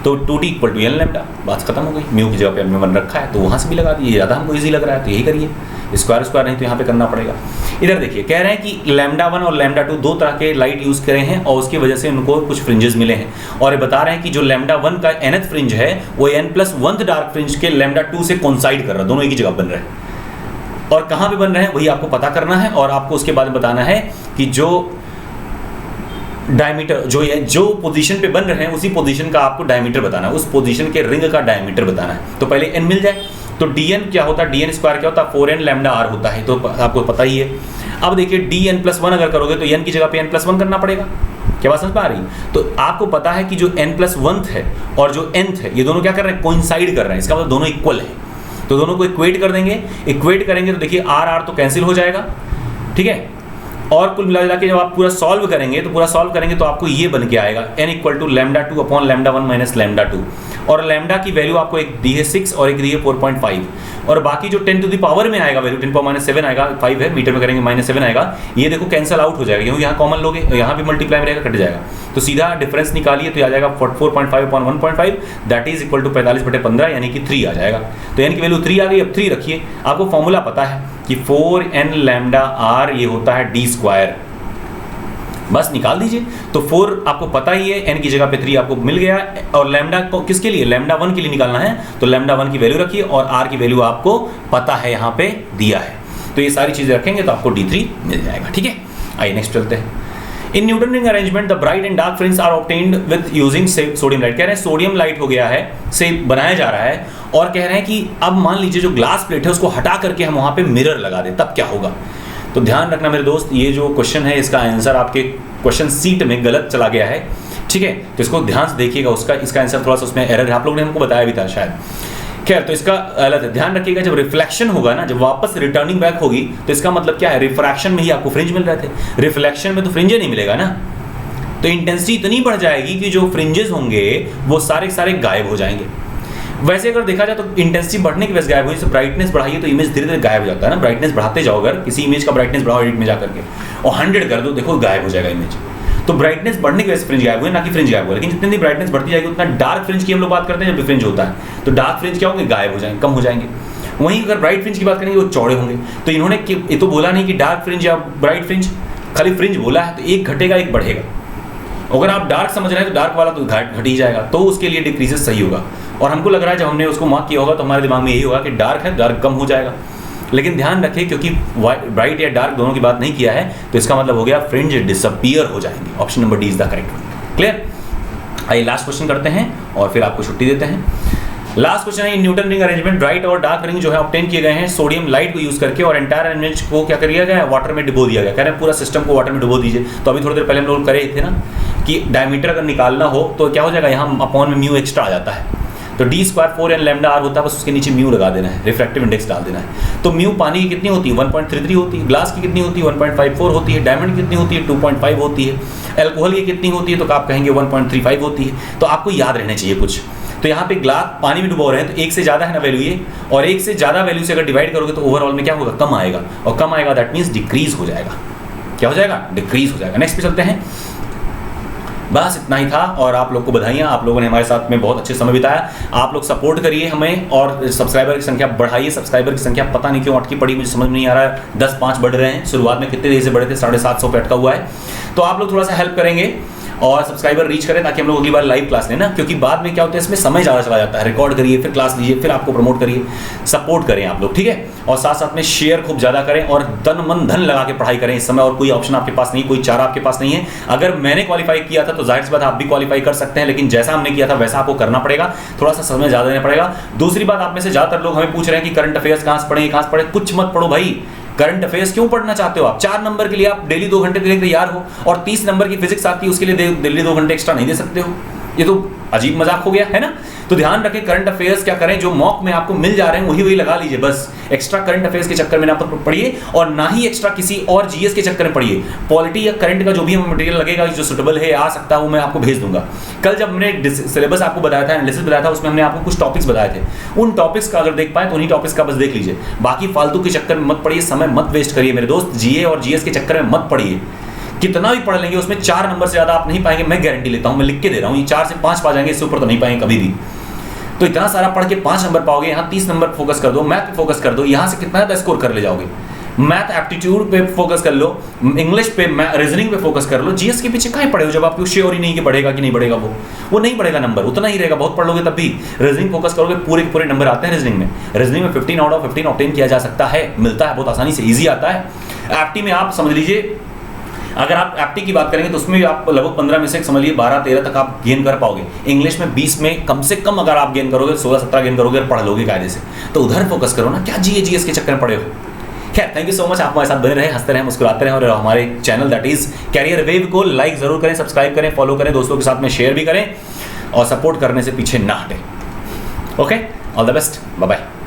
तो 2T equal to n lambda, बात खत्म हो गई। म्यू की जगह पे हमने 1 रखा है तो वहाँ से भी लगा दीजिए, ज़्यादा हमको ईजी लग रहा है तो यही करिए, स्क्वायर स्क्वायर नहीं तो यहाँ पे करना पड़ेगा। इधर देखिए कह रहे हैं कि लैम्डा 1 और लैम्डा 2 दो तरह के लाइट यूज़ करे हैं और उसकी वजह से उनको कुछ फ्रिंजेस मिले हैं, और ये बता रहे हैं कि जो लैम्डा 1 का nth फ्रिंज है वो n+1th डार्क फ्रिंज के लैम्डा 2 से कोइंसाइड कर रहा है, दोनों एक ही जगह बन रहे हैं। और कहाँ पे बन रहे हैं वही आपको पता करना है, और आपको उसके बाद बताना है कि जो डायमीटर जो पोजीशन पे बन रहे हैं उसी पोजीशन का आपको डायमीटर बताना है, उस पोजीशन के रिंग का डायमीटर बताना है। तो पहले n मिल जाए, तो dn क्या होता है, dn स्क्वायर क्या होता है 4n लैम्डा r होता है, तो आपको पता ही है। अब देखिए dn+1 अगर करोगे तो n की जगह पे n+1 करना पड़ेगा, क्या बात समझ पा रही। तो आपको पता है कि जो n+1 है और जो nth है ये दोनों क्या कर रहे हैं, कोइंसाइड कर रहे हैं, इसका मतलब दोनों इक्वल है, तो दोनों को इक्वेट कर देंगे। इक्वेट करेंगे तो देखिए r तो कैंसिल हो जाएगा, ठीक है, और कुल मिला के जब आप पूरा सॉल्व करेंगे तो आपको ये बन के आएगा n equal to lambda 2 upon lambda 1 minus lambda 2, और लैम्डा की वैल्यू आपको एक दी है 6 और एक दी है 4.5। और बाकी जो 10 टू द पावर में आएगा वैल्यू 10 पावर -7 आएगा, 5 है मीटर में करेंगे -7 आएगा, ये देखो कैंसिल आउट हो जाएगा क्योंकि यहाँ कॉमन लोगे, यहाँ भी मल्टीप्लाई में रहेगा, कट जाएगा। तो सीधा डिफरेंस निकालिए तो आ जाएगा 4.5 upon 1.5 that is equal to 45/15 यानी कि 3 आ जाएगा। तो यानी कि वैल्यू 3 आ गई। अब 3 रखिए, आपको फॉर्मूला पता है कि 4n लैम्डा आर ये होता है d², बस निकाल दीजिए। तो 4 आपको पता ही है, n की जगह पे 3 आपको मिल गया, और लैम्डा को किसके लिए, लैम्डा 1 के लिए निकालना है, तो लैम्डा 1 की वैल्यू रखिए और r की वैल्यू आपको पता है यहाँ पे दिया है। तो ये सारी चीजें रखेंगे तो आपको d3 मिल जाएगा। ठीक है, आइए नेक्स्ट चलते हैं। In Newton ring arrangement the bright and dark fringe are obtained with using sodium light. कह रहे हैं सोडियम लाइट हो गया है से बनाया जा रहा है, और कह रहे हैं कि अब मान लीजिए जो ग्लास प्लेट है उसको हटा करके हम वहां पे मिरर लगा दें, तब क्या होगा। तो ध्यान रखना मेरे दोस्त, ये जो क्वेश्चन है इसका आंसर आपके क्वेश्चन सीट में गलत चला गया है। ठीक है, तो इसको ध्यान से देखिएगा, इसका आंसर थोड़ा सा उसमें एरर है, आप लोगों ने हमको बताया भी था शायद। खैर, तो इसका गलत है, ध्यान रखिएगा। जब रिफ्लेक्शन होगा ना, जब वापस रिटर्निंग बैक होगी, तो इसका मतलब क्या है, रिफ्रैक्शन में ही आपको फ्रिंज मिल रहे थे, रिफ्लेक्शन में तो फ्रिंज नहीं मिलेगा ना। तो इंटेंसिटी इतनी बढ़ जाएगी कि जो फ्रिंजेस होंगे वो सारे सारे गायब हो जाएंगे। वैसे अगर देखा जाए तो इंटेंसिटी बढ़ने की वजह से गायब हुई, ब्राइटनेस बढ़ाइए तो इमेज धीरे धीरे गायब हो जाता है ना। ब्राइटनेस बढ़ाते जाओ, अगर किसी इमेज का ब्राइटनेस बढ़ाओ एडिट में जाकर के और 100 कर दो, देखो गायब हो जाएगा इमेज। तो ब्राइटनेस बढ़ने की वजह से फ्रिंज गायब हुए, ना कि फ्रिंज गायब हुआ। लेकिन जितनी ब्राइटनेस बढ़ती जाएगी उतना डार्क फ्रिंज की हम लोग बात करते हैं, जब फ्रिंज होता है तो डार्क फ्रिंज क्या होंगे, गायब हो जाएंगे, कम हो जाएंगे। वहीं अगर ब्राइट फ्रिंज की बात करेंगे वो चौड़े होंगे। तो इन्होंने ये तो बोला नहीं कि डार्क फ्रिंज या ब्राइट फ्रिंज, खाली फ्रिंज बोला है, तो एक घटेगा एक बढ़ेगा। अगर आप डार्क समझ रहे हैं तो डार्क वाला तो घट ही जाएगा, तो उसके लिए डिक्रीजेस सही होगा। और हमको लग रहा है जब हमने उसको मार्क किया होगा तो हमारे दिमाग में यही होगा कि डार्क है, डार्क कम हो जाएगा। लेकिन ध्यान रखें, क्योंकि ब्राइट या डार्क दोनों की बात नहीं किया है, तो इसका मतलब हो गया फ्रिंज डिसअपीयर हो जाएंगे। Option number D is the correct one. Clear? आइए लास्ट क्वेश्चन करते हैं और फिर आपको छुट्टी देते हैं। लास्ट क्वेश्चन है, न्यूटन रिंग अरेंजमेंट ब्राइट और डार्क रिंग जो है ऑब्टेन किए गए हैं सोडियम लाइट को यूज करके, और एंटायर अरेंजमेंट को क्या किया गया है, वाटर में डुबो दिया गया। कह रहे हैं पूरा सिस्टम को वाटर में डुबो दीजिए। तो अभी थोड़ी देर पहले हम लोग करे थे ना कि डायमीटर अगर निकालना हो तो क्या हो जाएगा, यहाँ अपॉन में म्यू एक्स्ट्रा आ जाता है। तो d² 4n लैम्डा r होता है, बस उसके नीचे म्यू लगा देना है, रिफ्रैक्टिव इंडेक्स डाल देना है। तो म्यू पानी की कितनी होती है, 1.33 होती है, ग्लास की कितनी होती है, 1.54 होती है, डायमंड की कितनी होती है, 2.5 होती है, एल्कोहल की कितनी होती है, तो आप कहेंगे 1.35 होती है। तो आपको याद रहने चाहिए कुछ। तो यहाँ पे ग्लास पानी में डुबो रहे हैं तो एक से ज़्यादा है ना वैल्यू ये, और एक से ज़्यादा वैल्यू से अगर डिवाइड करोगे तो ओवरऑल में क्या होगा, कम आएगा, और कम आएगा दैट मीन्स डिक्रीज हो जाएगा। क्या हो जाएगा, डिक्रीज हो जाएगा। नेक्स्ट पे चलते हैं। बस इतना ही था, और आप लोग को बधाइयाँ, आप लोगों ने हमारे साथ में बहुत अच्छे समय बिताया। आप लोग सपोर्ट करिए हमें और सब्सक्राइबर की संख्या बढ़ाइए। सब्सक्राइबर की संख्या पता नहीं क्यों अटकी पड़ी, मुझे समझ में नहीं आ रहा है। 10-5 बढ़ रहे हैं, शुरुआत में कितने देर से बढ़े थे, 750 पे अटका हुआ है। तो आप लोग थोड़ा सा हेल्प करेंगे और सब्सक्राइबर रीच करें ताकि हम लोग अगली बार लाइव क्लास लें ना, क्योंकि बाद में क्या होता है, इसमें समय ज़्यादा चला जाता है। रिकॉर्ड करिए, फिर क्लास लीजिए, फिर आपको प्रमोट करिए। सपोर्ट करें आप लोग, ठीक है। और साथ साथ में शेयर खूब ज़्यादा करें और तन मन धन लगा के पढ़ाई करें। इस समय और कोई ऑप्शन आपके पास नहीं, कोई चारा आपके पास नहीं है। अगर मैंने क्वालिफाई किया था तो जाहिर सी बात आप भी क्वालिफाई कर सकते हैं, लेकिन जैसा हमने किया था वैसा आपको करना पड़ेगा, थोड़ा सा समय ज़्यादा देना पड़ेगा। दूसरी बात, आप में से ज़्यादातर लोग हमें पूछ रहे हैं कि करंट अफेयर्स कहाँ से पढ़ें, कहाँ से पढ़ें। कुछ मत पढ़ो भाई। करंट अफेयर्स क्यों पढ़ना चाहते हो आप? 4 नंबर के लिए आप डेली 2 घंटे देने के तैयार हो, और 30 नंबर की फिजिक्स आती है उसके लिए डेली 2 घंटे एक्स्ट्रा नहीं दे सकते हो। ये तो अजीब मजाक हो गया है ना। तो ध्यान रखें, करंट अफेयर्स क्या करें, जो मॉक में आपको मिल जा रहे हैं वही लगा लीजिए। बस एक्स्ट्रा करंट अफेयर्स के चक्कर में ना पढ़िए, और ना ही एक्स्ट्रा किसी और जीएस के चक्कर में पढ़िए। पॉलिटी या करंट का जो भी हमें मटेरियल लगेगा जो सुटेबल है, आ सकता है, वो मैं आपको भेज दूंगा। कल जब हमने सिलेबस आपको बताया था, एनालिसिस बताया था, उसमें हमने आपको कुछ टॉपिक्स बताए थे। उन टॉपिक्स का अगर देख पाए तो उन्हीं टॉपिक्स का बस देख लीजिए। बाकी फालतू के चक्कर में मत पढ़िए, समय मत वेस्ट करिए मेरे दोस्त। जीए और जीएस के चक्कर में मत पढ़िए। कितना भी पढ़ लेंगे उसमें 4 नंबर से ज़्यादा आप नहीं पाएंगे, मैं गारंटी लेता हूं, मैं लिख के दे रहा हूं। ये 4 से 5 पा जाएंगे, इससे ऊपर तो नहीं पाएंगे कभी भी। तो इतना सारा पढ़ के 5 नंबर पाओगे, यहाँ 30 नंबर फोकस कर दो, मैथ पे फोकस कर दो, यहाँ से कितना ज़्यादा स्कोर कर ले जाओगे। मैथ एप्टीट्यूड पे फोकस कर लो, इंग्लिश पे, रीजनिंग पे फोकस कर लो। जीएस के पीछे कहाँ पढ़े हो जब आपको श्योर ही नहीं कि बढ़ेगा कि नहीं बढ़ेगा, वो नहीं बढ़ेगा नंबर, उतना ही रहेगा। बहुत पढ़ लोगे तब भी। रीजनिंग फोकस करोगे, पूरे के पूरे नंबर आते हैं रीजनिंग में। रीजनिंग में 15 आउट ऑफ 15 ऑब्टेन किया जा सकता है, मिलता है बहुत आसानी से, ईजी आता है। एप्टी में आप समझ लीजिए, अगर आप एप्टी की बात करेंगे तो उसमें भी आप लगभग 15 में से समझ लीजिए 12-13 तक आप गेन कर पाओगे। इंग्लिश में 20 में कम से कम अगर आप गेन करोगे, 16-17 गेन करोगे, पढ़ लोगे कायदे से, तो उधर फोकस करो ना। क्या जीएस के चक्कर में पड़े हो। खैर, थैंक यू सो मच। आप हमारे साथ बने रहे, हंसते रहे, मुस्कुराते रहे, और हमारे channel that is career wave को लाइक जरूर करें, सब्सक्राइब करें, फॉलो करें, दोस्तों के साथ में शेयर भी करें, और सपोर्ट करने से पीछे ना हटें। Okay, all the best, bye bye.